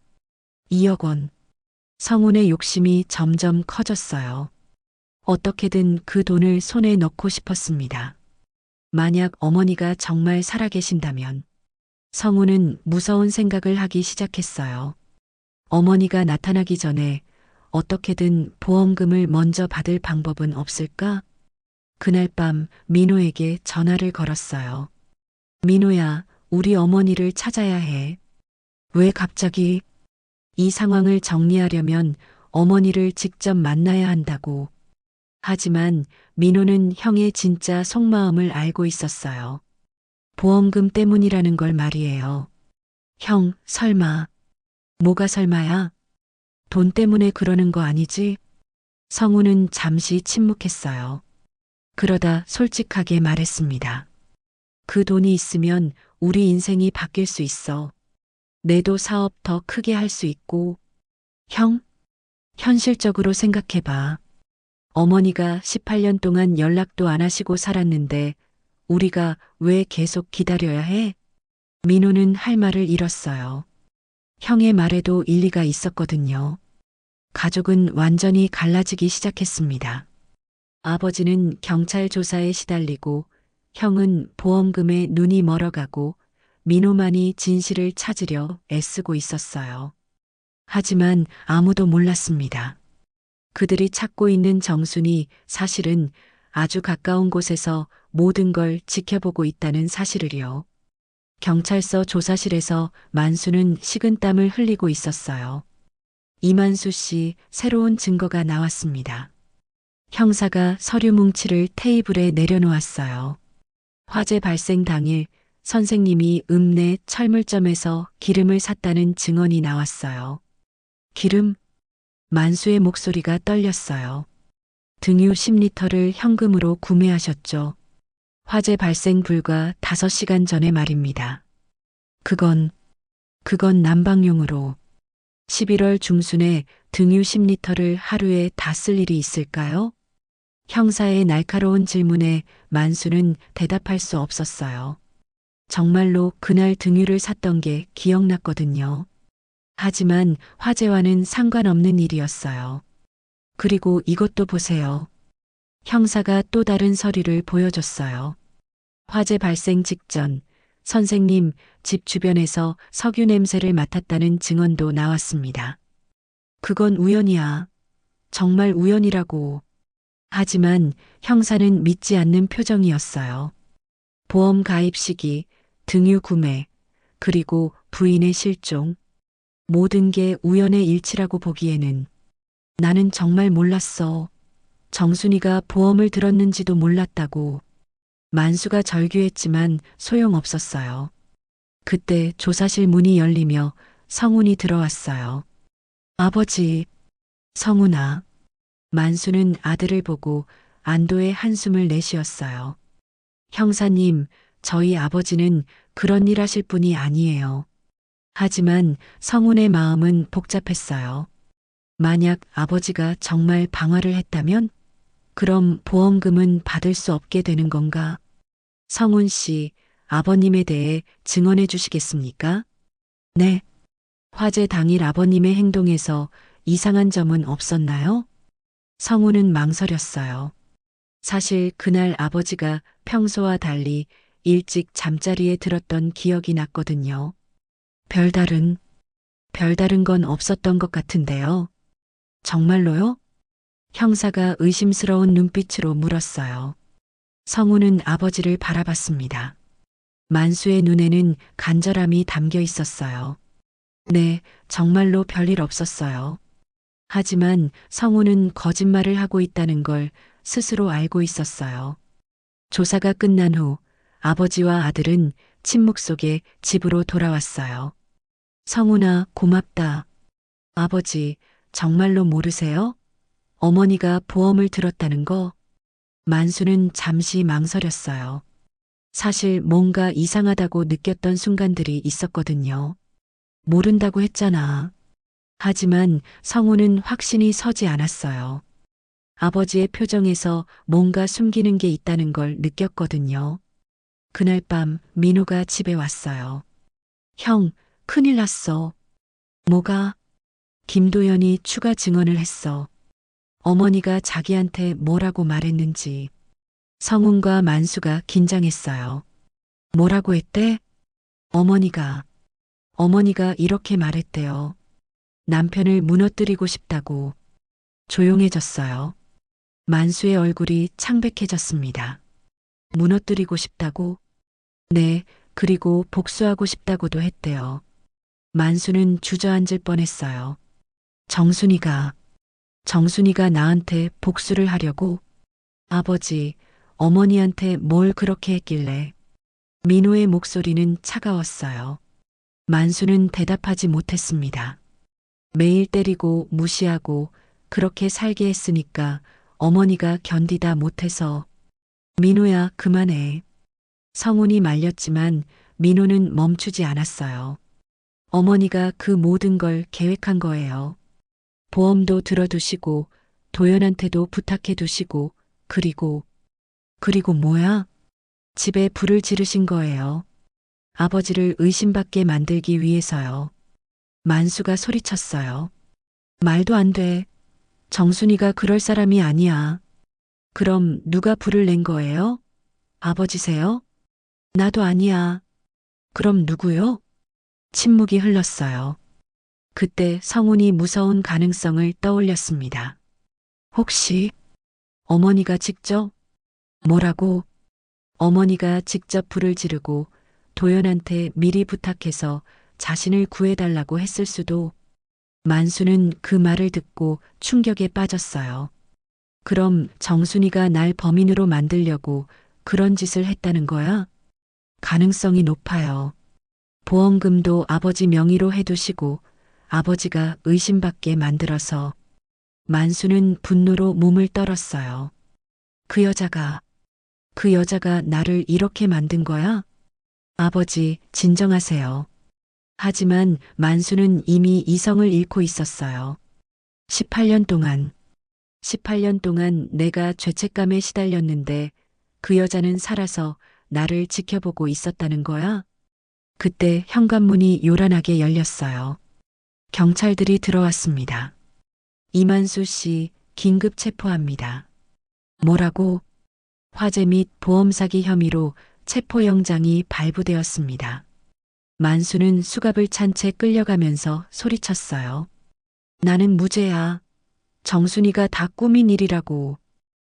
2억 원. 성훈의 욕심이 점점 커졌어요. 어떻게든 그 돈을 손에 넣고 싶었습니다. 만약 어머니가 정말 살아계신다면 성훈은 무서운 생각을 하기 시작했어요. 어머니가 나타나기 전에 어떻게든 보험금을 먼저 받을 방법은 없을까? 그날 밤 민호에게 전화를 걸었어요. 민호야, 우리 어머니를 찾아야 해. 왜 갑자기? 이 상황을 정리하려면 어머니를 직접 만나야 한다고. 하지만 민호는 형의 진짜 속마음을 알고 있었어요. 보험금 때문이라는 걸 말이에요. 형, 설마. 뭐가 설마야? 돈 때문에 그러는 거 아니지? 성우는 잠시 침묵했어요. 그러다 솔직하게 말했습니다. 그 돈이 있으면 우리 인생이 바뀔 수 있어. 내도 사업 더 크게 할 수 있고. 형, 현실적으로 생각해봐. 어머니가 18년 동안 연락도 안 하시고 살았는데 우리가 왜 계속 기다려야 해? 민호는 할 말을 잃었어요. 형의 말에도 일리가 있었거든요. 가족은 완전히 갈라지기 시작했습니다. 아버지는 경찰 조사에 시달리고 형은 보험금에 눈이 멀어가고 민호만이 진실을 찾으려 애쓰고 있었어요. 하지만 아무도 몰랐습니다. 그들이 찾고 있는 정순이 사실은 아주 가까운 곳에서 모든 걸 지켜보고 있다는 사실을요. 경찰서 조사실에서 만수는 식은땀을 흘리고 있었어요. 이만수 씨 새로운 증거가 나왔습니다. 형사가 서류 뭉치를 테이블에 내려놓았어요. 화재 발생 당일 선생님이 읍내 철물점에서 기름을 샀다는 증언이 나왔어요. 기름? 만수의 목소리가 떨렸어요. 등유 10리터를 현금으로 구매하셨죠. 화재 발생 불과 5시간 전의 말입니다. 그건 난방용으로 11월 중순에 등유 10리터를 하루에 다 쓸 일이 있을까요? 형사의 날카로운 질문에 만수는 대답할 수 없었어요. 정말로 그날 등유를 샀던 게 기억났거든요. 하지만 화재와는 상관없는 일이었어요. 그리고 이것도 보세요. 형사가 또 다른 서류를 보여줬어요. 화재 발생 직전 선생님 집 주변에서 석유 냄새를 맡았다는 증언도 나왔습니다. 그건 우연이야. 정말 우연이라고. 하지만 형사는 믿지 않는 표정이었어요. 보험 가입 시기, 등유 구매, 그리고 부인의 실종. 모든 게 우연의 일치라고 보기에는 나는 정말 몰랐어. 정순이가 보험을 들었는지도 몰랐다고. 만수가 절규했지만 소용없었어요. 그때 조사실 문이 열리며 성훈이 들어왔어요. 아버지, 성훈아. 만수는 아들을 보고 안도의 한숨을 내쉬었어요. 형사님, 저희 아버지는 그런 일 하실 분이 아니에요. 하지만 성훈의 마음은 복잡했어요. 만약 아버지가 정말 방화를 했다면? 그럼 보험금은 받을 수 없게 되는 건가? 성훈 씨, 아버님에 대해 증언해 주시겠습니까? 네. 화재 당일 아버님의 행동에서 이상한 점은 없었나요? 성훈은 망설였어요. 사실 그날 아버지가 평소와 달리 일찍 잠자리에 들었던 기억이 났거든요. 별다른 건 없었던 것 같은데요. 정말로요? 형사가 의심스러운 눈빛으로 물었어요. 성훈은 아버지를 바라봤습니다. 만수의 눈에는 간절함이 담겨 있었어요. 네, 정말로 별일 없었어요. 하지만 성훈은 거짓말을 하고 있다는 걸 스스로 알고 있었어요. 조사가 끝난 후 아버지와 아들은 침묵 속에 집으로 돌아왔어요. 성훈아, 고맙다. 아버지, 정말로 모르세요? 어머니가 보험을 들었다는 거? 만수는 잠시 망설였어요. 사실 뭔가 이상하다고 느꼈던 순간들이 있었거든요. 모른다고 했잖아. 하지만 성훈은 확신이 서지 않았어요. 아버지의 표정에서 뭔가 숨기는 게 있다는 걸 느꼈거든요. 그날 밤 민호가 집에 왔어요. 형, 큰일 났어. 뭐가? 김도연이 추가 증언을 했어. 어머니가 자기한테 뭐라고 말했는지. 성훈과 만수가 긴장했어요. 뭐라고 했대? 어머니가 이렇게 말했대요. 남편을 무너뜨리고 싶다고. 조용해졌어요. 만수의 얼굴이 창백해졌습니다. 무너뜨리고 싶다고? 네, 그리고 복수하고 싶다고도 했대요. 만수는 주저앉을 뻔했어요. 정순이가 나한테 복수를 하려고? 아버지, 어머니한테 뭘 그렇게 했길래? 민호의 목소리는 차가웠어요. 만수는 대답하지 못했습니다. 매일 때리고 무시하고 그렇게 살게 했으니까 어머니가 견디다 못해서. 민호야, 그만해. 성훈이 말렸지만 민호는 멈추지 않았어요. 어머니가 그 모든 걸 계획한 거예요. 보험도 들어두시고 도연한테도 부탁해 두시고 그리고 뭐야? 집에 불을 지르신 거예요. 아버지를 의심받게 만들기 위해서요. 만수가 소리쳤어요. 말도 안 돼. 정순이가 그럴 사람이 아니야. 그럼 누가 불을 낸 거예요? 아버지세요? 나도 아니야. 그럼 누구요? 침묵이 흘렀어요. 그때 성훈이 무서운 가능성을 떠올렸습니다. 혹시 어머니가 직접? 뭐라고? 어머니가 직접 불을 지르고 도연한테 미리 부탁해서 자신을 구해달라고 했을 수도. 만수는 그 말을 듣고 충격에 빠졌어요. 그럼 정순이가 날 범인으로 만들려고 그런 짓을 했다는 거야? 가능성이 높아요. 보험금도 아버지 명의로 해두시고 아버지가 의심받게 만들어서. 만수는 분노로 몸을 떨었어요. 그 여자가 나를 이렇게 만든 거야? 아버지, 진정하세요. 하지만 만수는 이미 이성을 잃고 있었어요. 18년 동안 내가 죄책감에 시달렸는데 그 여자는 살아서 나를 지켜보고 있었다는 거야? 그때 현관문이 요란하게 열렸어요. 경찰들이 들어왔습니다. 이만수 씨, 긴급 체포합니다. 뭐라고? 화재 및 보험 사기 혐의로 체포영장이 발부되었습니다. 만수는 수갑을 찬 채 끌려가면서 소리쳤어요. 나는 무죄야. 정순이가 다 꾸민 일이라고.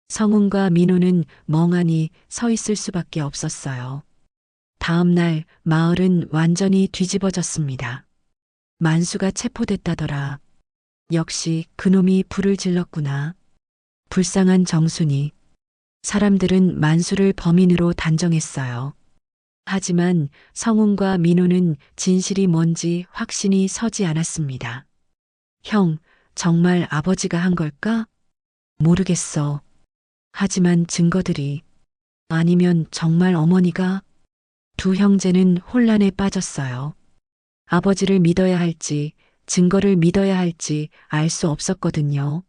성훈과 민호는 멍하니 서 있을 수밖에 없었어요. 다음 날 마을은 완전히 뒤집어졌습니다. 만수가 체포됐다더라. 역시 그놈이 불을 질렀구나. 불쌍한 정순이. 사람들은 만수를 범인으로 단정했어요. 하지만 성훈과 민호는 진실이 뭔지 확신이 서지 않았습니다. 형, 정말 아버지가 한 걸까? 모르겠어. 하지만 증거들이. 아니면 정말 어머니가? 두 형제는 혼란에 빠졌어요. 아버지를 믿어야 할지, 증거를 믿어야 할지 알 수 없었거든요.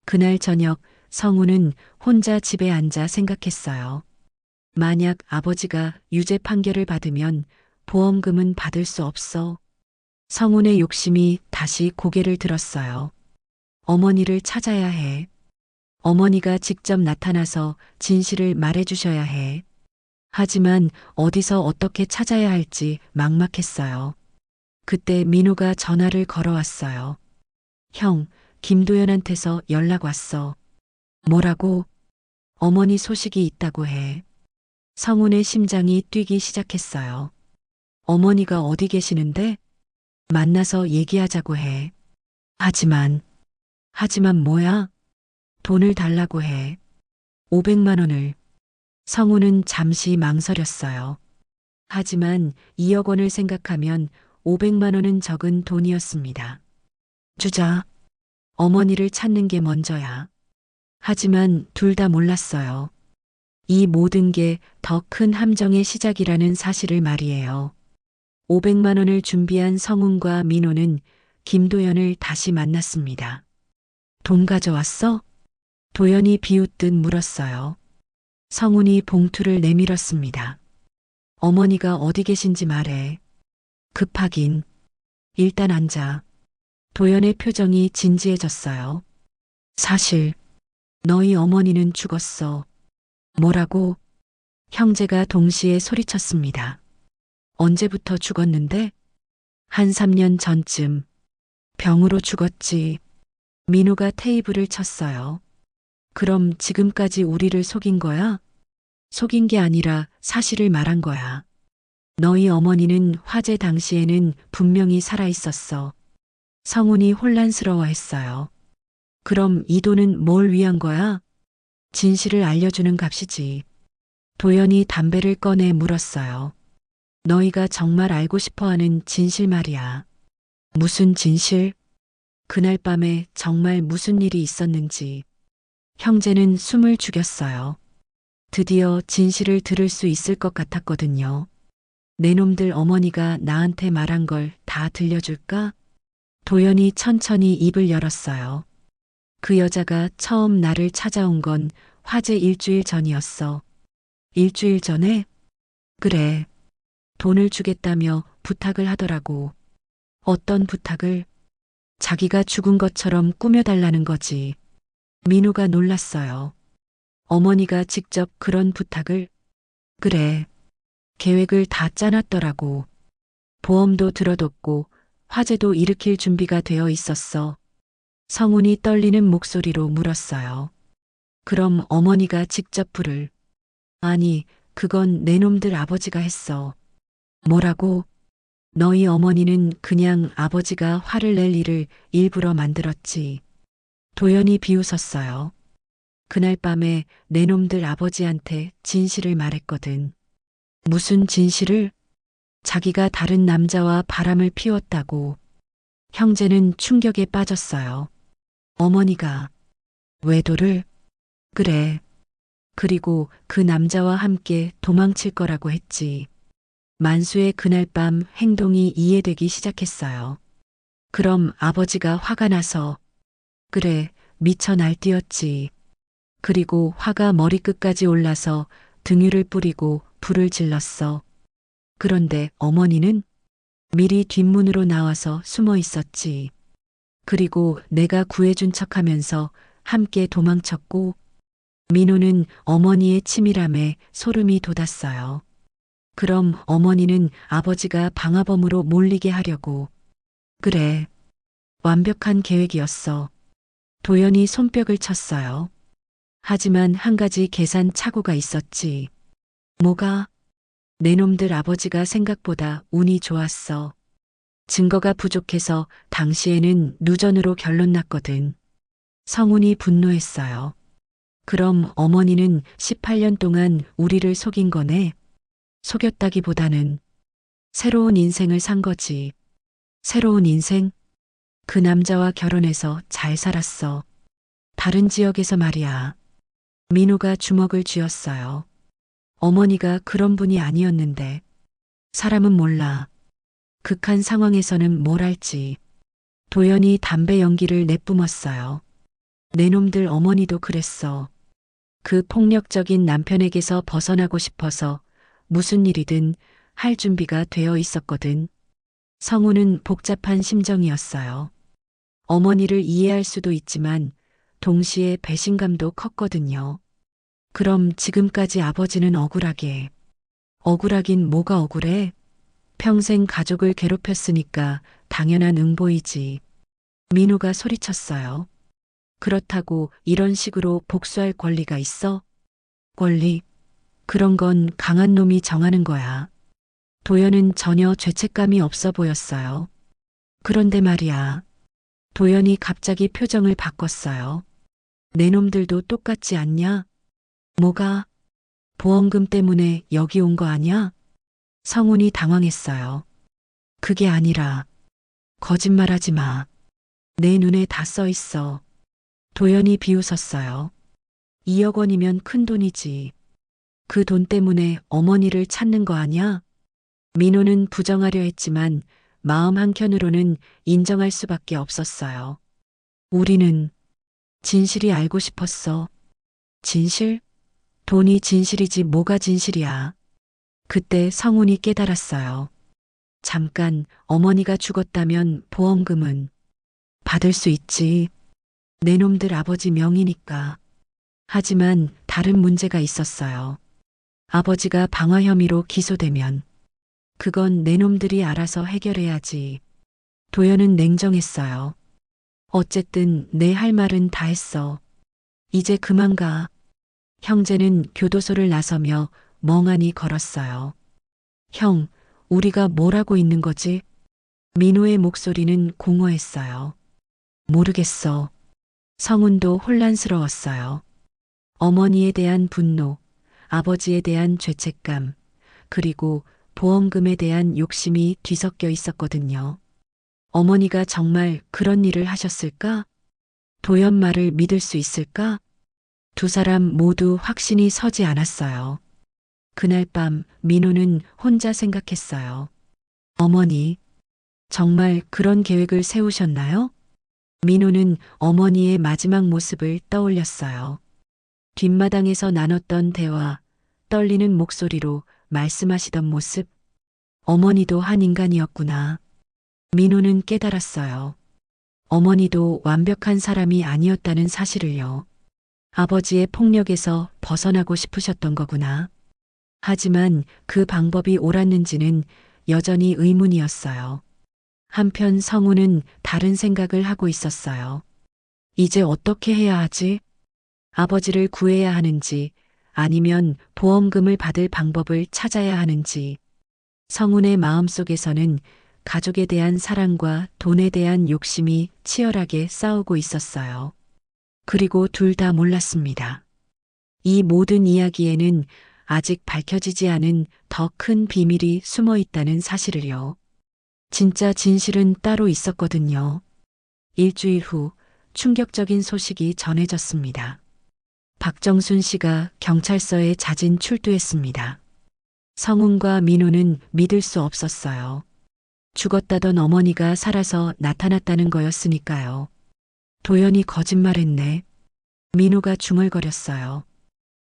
그날 저녁 성우는 혼자 집에 앉아 생각했어요. 만약 아버지가 유죄 판결을 받으면 보험금은 받을 수 없어. 성훈의 욕심이 다시 고개를 들었어요. 어머니를 찾아야 해. 어머니가 직접 나타나서 진실을 말해주셔야 해. 하지만 어디서 어떻게 찾아야 할지 막막했어요. 그때 민호가 전화를 걸어왔어요. 형, 김도연한테서 연락 왔어. 뭐라고? 어머니 소식이 있다고 해. 성훈의 심장이 뛰기 시작했어요. 어머니가 어디 계시는데? 만나서 얘기하자고 해. 하지만 뭐야? 돈을 달라고 해. 500만 원을. 성훈은 잠시 망설였어요. 하지만 2억 원을 생각하면 500만 원은 적은 돈이었습니다. 주자. 어머니를 찾는 게 먼저야. 하지만 둘 다 몰랐어요. 이 모든 게 더 큰 함정의 시작이라는 사실을 말이에요. 500만 원을 준비한 성훈과 민호는 김도연을 다시 만났습니다. 돈 가져왔어? 도연이 비웃듯 물었어요. 성훈이 봉투를 내밀었습니다. 어머니가 어디 계신지 말해. 급하긴. 일단 앉아. 도연의 표정이 진지해졌어요. 사실 너희 어머니는 죽었어. 뭐라고? 형제가 동시에 소리쳤습니다. 언제부터 죽었는데? 한 3년 전쯤. 병으로 죽었지. 민호가 테이블을 쳤어요. 그럼 지금까지 우리를 속인 거야? 속인 게 아니라 사실을 말한 거야. 너희 어머니는 화재 당시에는 분명히 살아 있었어. 성훈이 혼란스러워했어요. 그럼 이 돈은 뭘 위한 거야? 진실을 알려주는 값이지. 도연이 담배를 꺼내 물었어요. 너희가 정말 알고 싶어하는 진실 말이야. 무슨 진실? 그날 밤에 정말 무슨 일이 있었는지. 형제는 숨을 죽였어요. 드디어 진실을 들을 수 있을 것 같았거든요. 내 놈들 어머니가 나한테 말한 걸 다 들려줄까? 도연이 천천히 입을 열었어요. 그 여자가 처음 나를 찾아온 건 화재 일주일 전이었어. 일주일 전에? 그래. 돈을 주겠다며 부탁을 하더라고. 어떤 부탁을? 자기가 죽은 것처럼 꾸며달라는 거지. 민호가 놀랐어요. 어머니가 직접 그런 부탁을? 그래. 계획을 다 짜놨더라고. 보험도 들어뒀고 화재도 일으킬 준비가 되어 있었어. 성훈이 떨리는 목소리로 물었어요. 그럼 어머니가 직접 불을? 아니, 그건 내 놈들 아버지가 했어. 뭐라고? 너희 어머니는 그냥 아버지가 화를 낼 일을 일부러 만들었지. 도연이 비웃었어요. 그날 밤에 내 놈들 아버지한테 진실을 말했거든. 무슨 진실을? 자기가 다른 남자와 바람을 피웠다고. 형제는 충격에 빠졌어요. 어머니가 외도를? 그래. 그리고 그 남자와 함께 도망칠 거라고 했지. 만수의 그날 밤 행동이 이해되기 시작했어요. 그럼 아버지가 화가 나서 그래, 미쳐 날뛰었지. 그리고 화가 머리끝까지 올라서 등유를 뿌리고 불을 질렀어. 그런데 어머니는 미리 뒷문으로 나와서 숨어 있었지. 그리고 내가 구해준 척하면서 함께 도망쳤고, 민호는 어머니의 치밀함에 소름이 돋았어요. 그럼 어머니는 아버지가 방화범으로 몰리게 하려고. 그래. 완벽한 계획이었어. 도연이 손뼉을 쳤어요. 하지만 한 가지 계산 착오가 있었지. 뭐가? 내 놈들 아버지가 생각보다 운이 좋았어. 증거가 부족해서 당시에는 누전으로 결론 났거든. 성운이 분노했어요. 그럼 어머니는 18년 동안 우리를 속인 거네. 속였다기보다는 새로운 인생을 산 거지. 새로운 인생? 그 남자와 결혼해서 잘 살았어. 다른 지역에서 말이야. 민호가 주먹을 쥐었어요. 어머니가 그런 분이 아니었는데. 사람은 몰라. 극한 상황에서는 뭘 할지. 도연이 담배 연기를 내뿜었어요. 내 놈들 어머니도 그랬어. 그 폭력적인 남편에게서 벗어나고 싶어서 무슨 일이든 할 준비가 되어 있었거든. 성우는 복잡한 심정이었어요. 어머니를 이해할 수도 있지만 동시에 배신감도 컸거든요. 그럼 지금까지 아버지는 억울하게. 억울하긴 뭐가 억울해? 평생 가족을 괴롭혔으니까 당연한 응보이지. 민호가 소리쳤어요. 그렇다고 이런 식으로 복수할 권리가 있어? 권리? 그런 건 강한 놈이 정하는 거야. 도연은 전혀 죄책감이 없어 보였어요. 그런데 말이야. 도연이 갑자기 표정을 바꿨어요. 내 놈들도 똑같지 않냐? 뭐가? 보험금 때문에 여기 온 거 아냐? 성운이 당황했어요. 그게 아니라 거짓말하지 마. 내 눈에 다 써 있어. 도연이 비웃었어요. 2억 원이면 큰 돈이지. 그 돈 때문에 어머니를 찾는 거 아냐? 민호는 부정하려 했지만 마음 한켠으로는 인정할 수밖에 없었어요. 우리는 진실이 알고 싶었어. 진실? 돈이 진실이지 뭐가 진실이야. 그때 성운이 깨달았어요. 잠깐 어머니가 죽었다면 보험금은 받을 수 있지. 내 놈들 아버지 명의니까. 하지만 다른 문제가 있었어요. 아버지가 방화 혐의로 기소되면 그건 내 놈들이 알아서 해결해야지. 도연은 냉정했어요. 어쨌든 내 할 말은 다 했어. 이제 그만 가. 형제는 교도소를 나서며 멍하니 걸었어요. 형, 우리가 뭘 하고 있는 거지? 민호의 목소리는 공허했어요. 모르겠어. 성운도 혼란스러웠어요. 어머니에 대한 분노, 아버지에 대한 죄책감, 그리고 보험금에 대한 욕심이 뒤섞여 있었거든요. 어머니가 정말 그런 일을 하셨을까? 도연 말을 믿을 수 있을까? 두 사람 모두 확신이 서지 않았어요. 그날 밤 민호는 혼자 생각했어요. 어머니, 정말 그런 계획을 세우셨나요? 민호는 어머니의 마지막 모습을 떠올렸어요. 뒷마당에서 나눴던 대화, 떨리는 목소리로 말씀하시던 모습. 어머니도 한 인간이었구나. 민호는 깨달았어요. 어머니도 완벽한 사람이 아니었다는 사실을요. 아버지의 폭력에서 벗어나고 싶으셨던 거구나. 하지만 그 방법이 옳았는지는 여전히 의문이었어요. 한편 성우는 다른 생각을 하고 있었어요. 이제 어떻게 해야 하지? 아버지를 구해야 하는지 아니면 보험금을 받을 방법을 찾아야 하는지. 성운의 마음속에서는 가족에 대한 사랑과 돈에 대한 욕심이 치열하게 싸우고 있었어요. 그리고 둘 다 몰랐습니다. 이 모든 이야기에는 아직 밝혀지지 않은 더 큰 비밀이 숨어 있다는 사실을요. 진짜 진실은 따로 있었거든요. 일주일 후 충격적인 소식이 전해졌습니다. 박정순 씨가 경찰서에 자진 출두했습니다. 성훈과 민호는 믿을 수 없었어요. 죽었다던 어머니가 살아서 나타났다는 거였으니까요. 도연이 거짓말했네. 민호가 중얼거렸어요.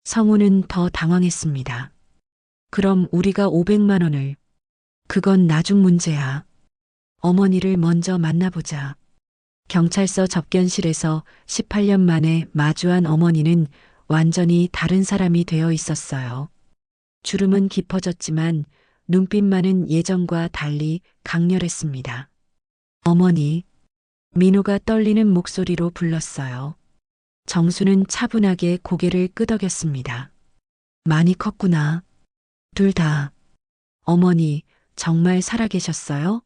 성훈은 더 당황했습니다. 그럼 우리가 500만 원을. 그건 나중 문제야. 어머니를 먼저 만나보자. 경찰서 접견실에서 18년 만에 마주한 어머니는 완전히 다른 사람이 되어 있었어요. 주름은 깊어졌지만 눈빛만은 예전과 달리 강렬했습니다. 어머니, 민호가 떨리는 목소리로 불렀어요. 정수는 차분하게 고개를 끄덕였습니다. 많이 컸구나. 둘 다. 어머니, 정말 살아계셨어요?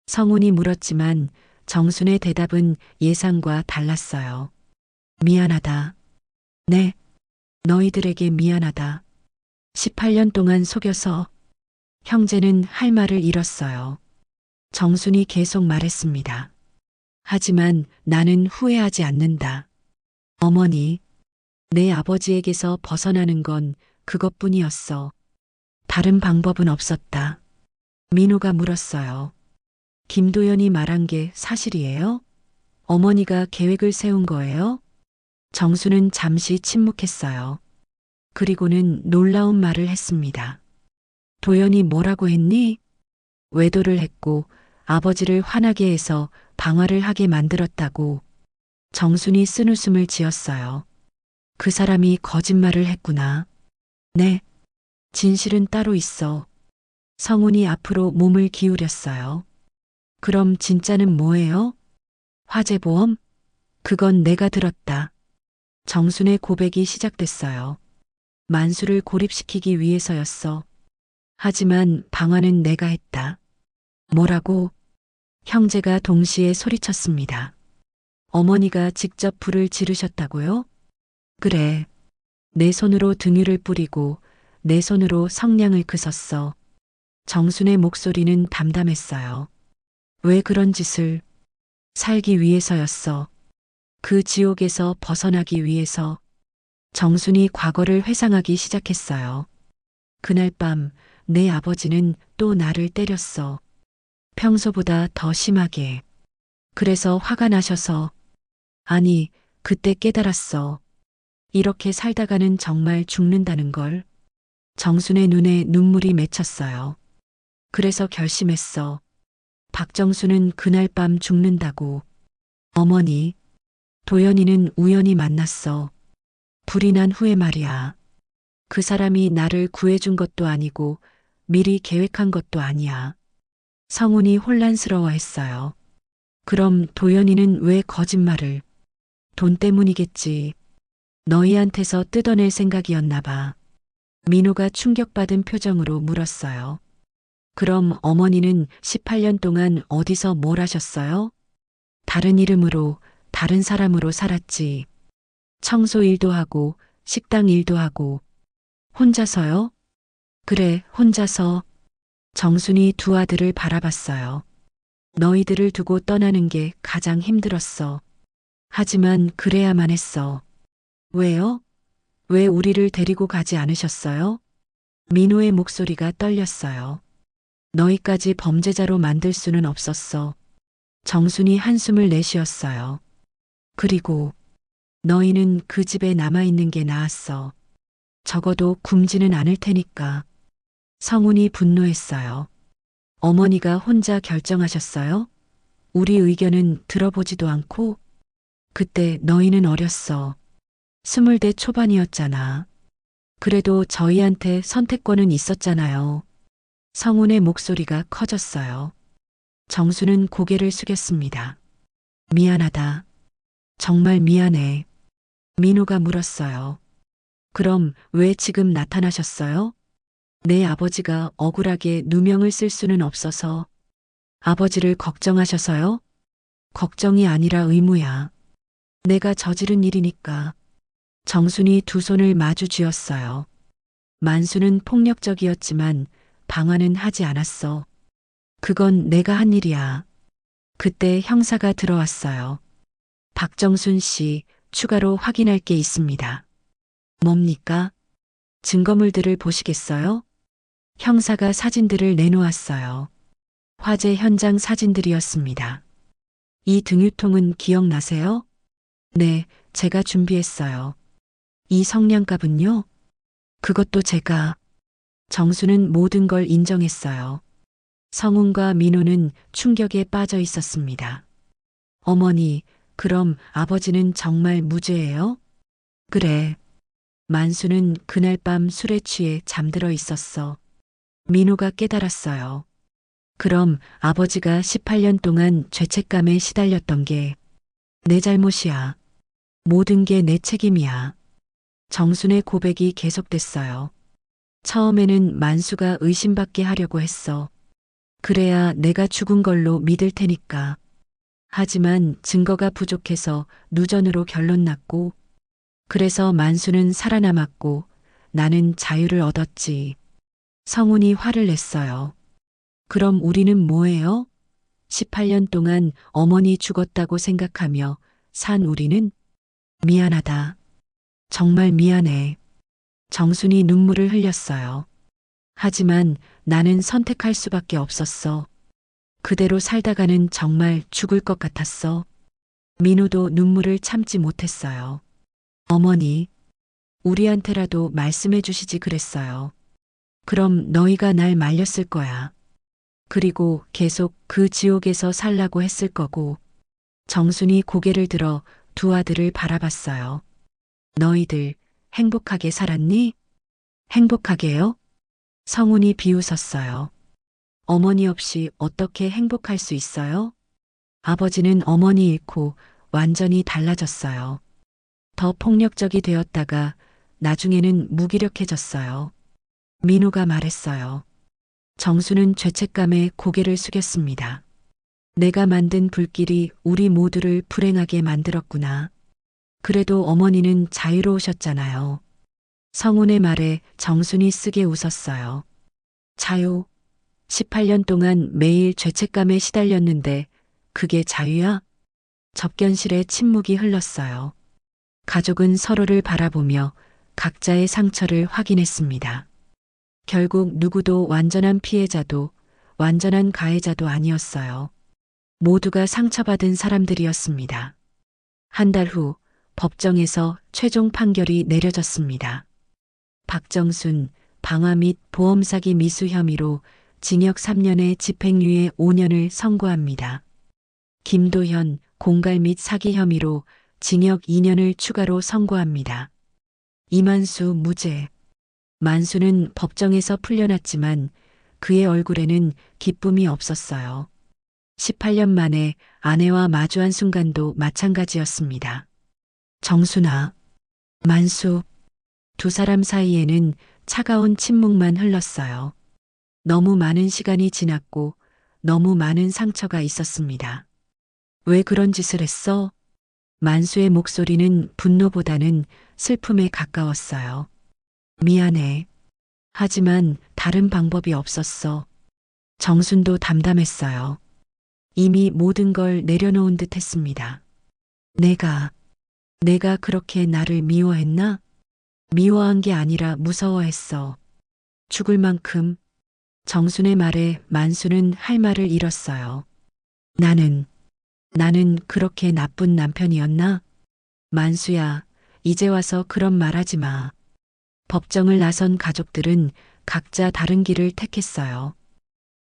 성훈이 물었지만 정순의 대답은 예상과 달랐어요. 미안하다. 네, 너희들에게 미안하다. 18년 동안 속여서. 형제는 할 말을 잃었어요. 정순이 계속 말했습니다. 하지만 나는 후회하지 않는다. 어머니, 내 아버지에게서 벗어나는 건 그것뿐이었어. 다른 방법은 없었다. 민호가 물었어요. 김도연이 말한 게 사실이에요? 어머니가 계획을 세운 거예요? 정수는 잠시 침묵했어요. 그리고는 놀라운 말을 했습니다. 도연이 뭐라고 했니? 외도를 했고 아버지를 화나게 해서 방화를 하게 만들었다고. 정순이 쓴웃음을 지었어요. 그 사람이 거짓말을 했구나. 네, 진실은 따로 있어. 성훈이 앞으로 몸을 기울였어요. 그럼 진짜는 뭐예요? 화재보험? 그건 내가 들었다. 정순의 고백이 시작됐어요. 만수를 고립시키기 위해서였어. 하지만 방화는 내가 했다. 뭐라고? 형제가 동시에 소리쳤습니다. 어머니가 직접 불을 지르셨다고요? 그래. 내 손으로 등유를 뿌리고 내 손으로 성냥을 그었어. 정순의 목소리는 담담했어요. 왜 그런 짓을? 살기 위해서였어. 그 지옥에서 벗어나기 위해서. 정순이 과거를 회상하기 시작했어요. 그날 밤 내 아버지는 또 나를 때렸어. 평소보다 더 심하게. 그래서 화가 나셔서. 아니, 그때 깨달았어. 이렇게 살다가는 정말 죽는다는 걸. 정순의 눈에 눈물이 맺혔어요. 그래서 결심했어. 박정수는 그날 밤 죽는다고. 어머니, 도연이는 우연히 만났어. 불이 난 후에 말이야. 그 사람이 나를 구해준 것도 아니고 미리 계획한 것도 아니야. 성훈이 혼란스러워했어요. 그럼 도연이는 왜 거짓말을? 돈 때문이겠지. 너희한테서 뜯어낼 생각이었나 봐. 민호가 충격받은 표정으로 물었어요. 그럼 어머니는 18년 동안 어디서 뭘 하셨어요? 다른 이름으로, 다른 사람으로 살았지. 청소 일도 하고, 식당 일도 하고. 혼자서요? 그래, 혼자서. 정순이 두 아들을 바라봤어요. 너희들을 두고 떠나는 게 가장 힘들었어. 하지만 그래야만 했어. 왜요? 왜 우리를 데리고 가지 않으셨어요? 민호의 목소리가 떨렸어요. 너희까지 범죄자로 만들 수는 없었어. 정순이 한숨을 내쉬었어요. 그리고 너희는 그 집에 남아있는 게 나았어. 적어도 굶지는 않을 테니까. 성훈이 분노했어요. 어머니가 혼자 결정하셨어요? 우리 의견은 들어보지도 않고? 그때 너희는 어렸어. 20대 초반이었잖아. 그래도 저희한테 선택권은 있었잖아요. 성훈의 목소리가 커졌어요. 정수는 고개를 숙였습니다. 미안하다. 정말 미안해. 민호가 물었어요. 그럼 왜 지금 나타나셨어요? 내 아버지가 억울하게 누명을 쓸 수는 없어서. 아버지를 걱정하셔서요? 걱정이 아니라 의무야. 내가 저지른 일이니까. 정순이 두 손을 마주 쥐었어요. 만수는 폭력적이었지만 방화는 하지 않았어. 그건 내가 한 일이야. 그때 형사가 들어왔어요. 박정순 씨, 추가로 확인할 게 있습니다. 뭡니까? 증거물들을 보시겠어요? 형사가 사진들을 내놓았어요. 화재 현장 사진들이었습니다. 이 등유통은 기억나세요? 네, 제가 준비했어요. 이 성냥갑은요? 그것도 제가. 정수는 모든 걸 인정했어요. 성훈과 민호는 충격에 빠져 있었습니다. 어머니, 그럼 아버지는 정말 무죄예요? 그래. 만수는 그날 밤 술에 취해 잠들어 있었어. 민호가 깨달았어요. 그럼 아버지가 18년 동안 죄책감에 시달렸던 게 내 잘못이야. 모든 게 내 책임이야. 정순의 고백이 계속됐어요. 처음에는 만수가 의심받게 하려고 했어. 그래야 내가 죽은 걸로 믿을 테니까. 하지만 증거가 부족해서 누전으로 결론 났고, 그래서 만수는 살아남았고 나는 자유를 얻었지. 성훈이 화를 냈어요. 그럼 우리는 뭐예요? 18년 동안 어머니 죽었다고 생각하며 산 우리는? 미안하다. 정말 미안해. 정순이 눈물을 흘렸어요. 하지만 나는 선택할 수밖에 없었어. 그대로 살다가는 정말 죽을 것 같았어. 민호도 눈물을 참지 못했어요. 어머니, 우리한테라도 말씀해 주시지 그랬어요. 그럼 너희가 날 말렸을 거야. 그리고 계속 그 지옥에서 살라고 했을 거고. 정순이 고개를 들어 두 아들을 바라봤어요. 너희들 행복하게 살았니? 행복하게요? 성훈이 비웃었어요. 어머니 없이 어떻게 행복할 수 있어요? 아버지는 어머니 잃고 완전히 달라졌어요. 더 폭력적이 되었다가 나중에는 무기력해졌어요. 민호가 말했어요. 정수는 죄책감에 고개를 숙였습니다. 내가 만든 불길이 우리 모두를 불행하게 만들었구나. 그래도 어머니는 자유로우셨잖아요. 성훈의 말에 정순이 쓰게 웃었어요. 자유. 18년 동안 매일 죄책감에 시달렸는데 그게 자유야? 접견실에 침묵이 흘렀어요. 가족은 서로를 바라보며 각자의 상처를 확인했습니다. 결국 누구도 완전한 피해자도 완전한 가해자도 아니었어요. 모두가 상처받은 사람들이었습니다. 한 달 후 법정에서 최종 판결이 내려졌습니다. 박정순, 방화 및 보험 사기 미수 혐의로 징역 3년에 집행유예 5년을 선고합니다. 김도현, 공갈 및 사기 혐의로 징역 2년을 추가로 선고합니다. 이만수 무죄. 만수는 법정에서 풀려났지만 그의 얼굴에는 기쁨이 없었어요. 18년 만에 아내와 마주한 순간도 마찬가지였습니다. 정순아, 만수, 두 사람 사이에는 차가운 침묵만 흘렀어요. 너무 많은 시간이 지났고 너무 많은 상처가 있었습니다. 왜 그런 짓을 했어? 만수의 목소리는 분노보다는 슬픔에 가까웠어요. 미안해. 하지만 다른 방법이 없었어. 정순도 담담했어요. 이미 모든 걸 내려놓은 듯 했습니다. 내가 그렇게 나를 미워했나? 미워한 게 아니라 무서워했어. 죽을 만큼. 정순의 말에 만수는 할 말을 잃었어요. 나는 그렇게 나쁜 남편이었나? 만수야, 이제 와서 그런 말 하지 마. 법정을 나선 가족들은 각자 다른 길을 택했어요.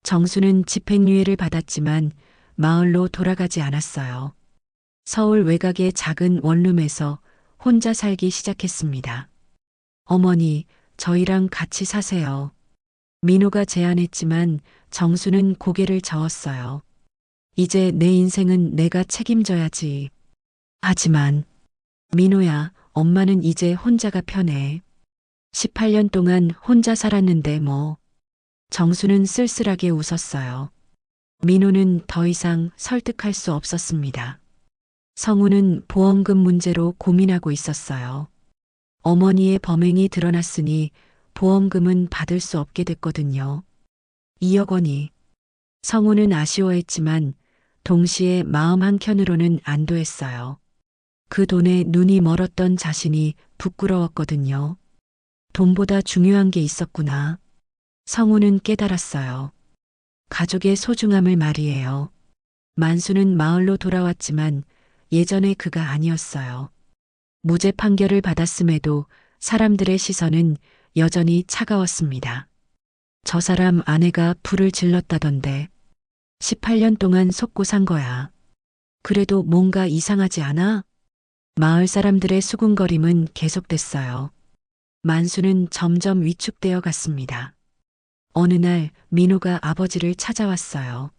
정수는 집행유예를 받았지만 마을로 돌아가지 않았어요. 서울 외곽의 작은 원룸에서 혼자 살기 시작했습니다. 어머니, 저희랑 같이 사세요. 민호가 제안했지만 정수는 고개를 저었어요. 이제 내 인생은 내가 책임져야지. 하지만 민호야, 엄마는 이제 혼자가 편해. 18년 동안 혼자 살았는데 뭐. 정수는 쓸쓸하게 웃었어요. 민호는 더 이상 설득할 수 없었습니다. 성우는 보험금 문제로 고민하고 있었어요. 어머니의 범행이 드러났으니 보험금은 받을 수 없게 됐거든요. 2억 원이. 성우는 아쉬워했지만 동시에 마음 한켠으로는 안도했어요. 그 돈에 눈이 멀었던 자신이 부끄러웠거든요. 돈보다 중요한 게 있었구나. 성우는 깨달았어요. 가족의 소중함을 말이에요. 만수는 마을로 돌아왔지만 예전의 그가 아니었어요. 무죄 판결을 받았음에도 사람들의 시선은 여전히 차가웠습니다. 저 사람 아내가 불을 질렀다던데 18년 동안 속고 산 거야. 그래도 뭔가 이상하지 않아? 마을 사람들의 수군거림은 계속됐어요. 만수는 점점 위축되어 갔습니다. 어느 날 민호가 아버지를 찾아왔어요.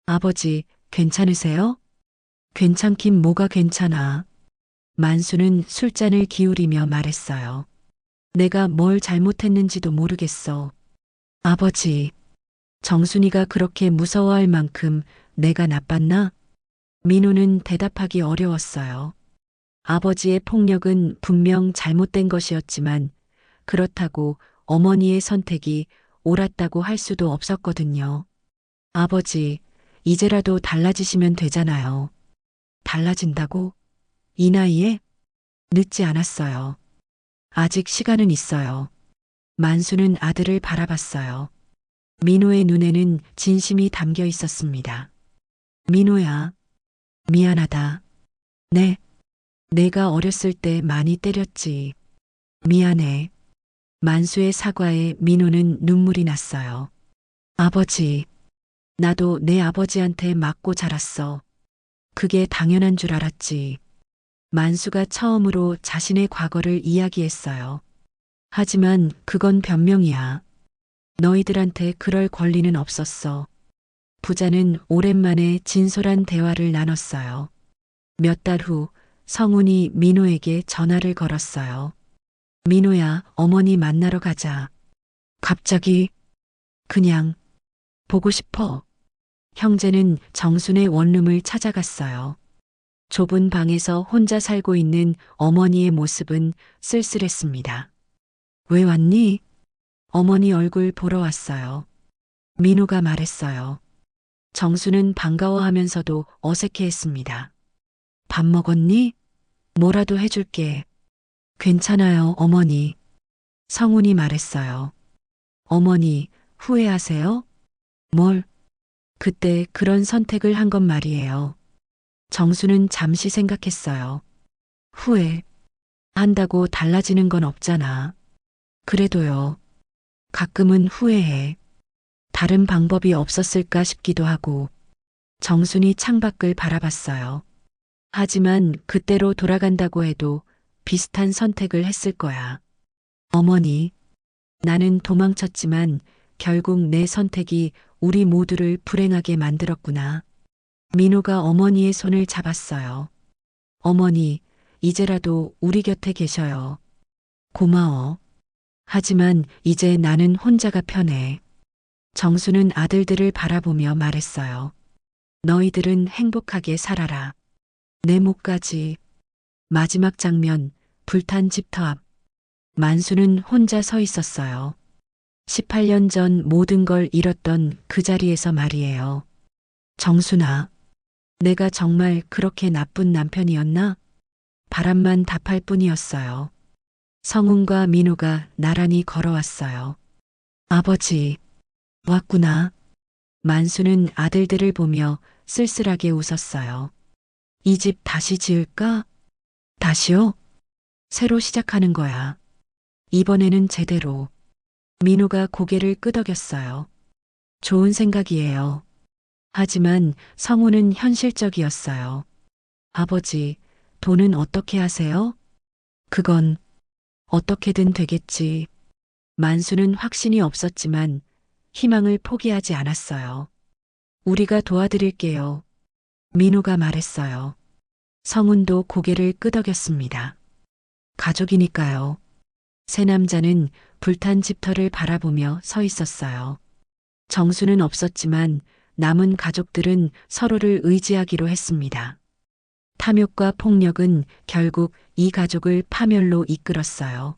아버지, 괜찮으세요? 괜찮긴 뭐가 괜찮아. 만수는 술잔을 기울이며 말했어요. 내가 뭘 잘못했는지도 모르겠어. 아버지, 정순이가 그렇게 무서워할 만큼 내가 나빴나? 민호는 대답하기 어려웠어요. 아버지의 폭력은 분명 잘못된 것이었지만 그렇다고 어머니의 선택이 옳았다고 할 수도 없었거든요. 아버지, 이제라도 달라지시면 되잖아요. 달라진다고? 이 나이에? 늦지 않았어요. 아직 시간은 있어요. 만수는 아들을 바라봤어요. 민호의 눈에는 진심이 담겨 있었습니다. 민호야, 미안하다. 네, 내가 어렸을 때 많이 때렸지. 미안해. 만수의 사과에 민호는 눈물이 났어요. 아버지, 나도 내 아버지한테 맞고 자랐어. 그게 당연한 줄 알았지. 만수가 처음으로 자신의 과거를 이야기했어요. 하지만 그건 변명이야. 너희들한테 그럴 권리는 없었어. 부자는 오랜만에 진솔한 대화를 나눴어요. 몇 달 후 성훈이 민호에게 전화를 걸었어요. 민호야, 어머니 만나러 가자. 갑자기? 그냥 보고 싶어. 형제는 정순의 원룸을 찾아갔어요. 좁은 방에서 혼자 살고 있는 어머니의 모습은 쓸쓸했습니다. 왜 왔니? 어머니 얼굴 보러 왔어요. 민호가 말했어요. 정수는 반가워하면서도 어색해했습니다. 밥 먹었니? 뭐라도 해줄게. 괜찮아요, 어머니. 성훈이 말했어요. 어머니, 후회하세요? 뭘? 그때 그런 선택을 한 건 말이에요. 정수는 잠시 생각했어요. 후회. 한다고 달라지는 건 없잖아. 그래도요. 가끔은 후회해. 다른 방법이 없었을까 싶기도 하고. 정순이 창밖을 바라봤어요. 하지만 그때로 돌아간다고 해도 비슷한 선택을 했을 거야. 어머니, 나는 도망쳤지만 결국 내 선택이 우리 모두를 불행하게 만들었구나. 민호가 어머니의 손을 잡았어요. 어머니, 이제라도 우리 곁에 계셔요. 고마워. 하지만 이제 나는 혼자가 편해. 정수는 아들들을 바라보며 말했어요. 너희들은 행복하게 살아라. 내 목까지. 마지막 장면, 불탄 집터 앞. 만수는 혼자 서 있었어요. 18년 전 모든 걸 잃었던 그 자리에서 말이에요. 정순아, 내가 정말 그렇게 나쁜 남편이었나? 바람만 답할 뿐이었어요. 성훈과 민호가 나란히 걸어왔어요. 아버지, 왔구나. 만수는 아들들을 보며 쓸쓸하게 웃었어요. 이 집 다시 지을까? 다시요? 새로 시작하는 거야. 이번에는 제대로. 민호가 고개를 끄덕였어요. 좋은 생각이에요. 하지만 성우는 현실적이었어요. 아버지, 돈은 어떻게 하세요? 그건 어떻게든 되겠지. 만수는 확신이 없었지만 희망을 포기하지 않았어요. 우리가 도와드릴게요. 민호가 말했어요. 성훈도 고개를 끄덕였습니다. 가족이니까요. 세 남자는 불탄 집터를 바라보며 서 있었어요. 정수는 없었지만 남은 가족들은 서로를 의지하기로 했습니다. 탐욕과 폭력은 결국 이 가족을 파멸로 이끌었어요.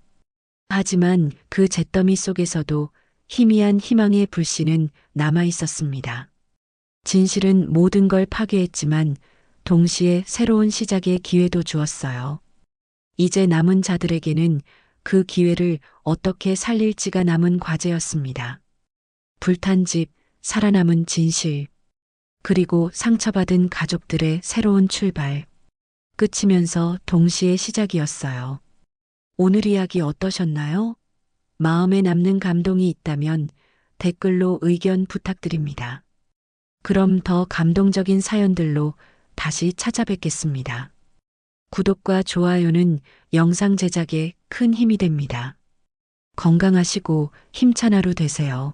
하지만 그 잿더미 속에서도 희미한 희망의 불씨는 남아 있었습니다. 진실은 모든 걸 파괴했지만 동시에 새로운 시작의 기회도 주었어요. 이제 남은 자들에게는 그 기회를 어떻게 살릴지가 남은 과제였습니다. 불탄 집, 살아남은 진실, 그리고 상처받은 가족들의 새로운 출발. 끝이면서 동시에 시작이었어요. 오늘 이야기 어떠셨나요? 마음에 남는 감동이 있다면 댓글로 의견 부탁드립니다. 그럼 더 감동적인 사연들로 다시 찾아뵙겠습니다. 구독과 좋아요는 영상 제작에 큰 힘이 됩니다. 건강하시고 힘찬 하루 되세요.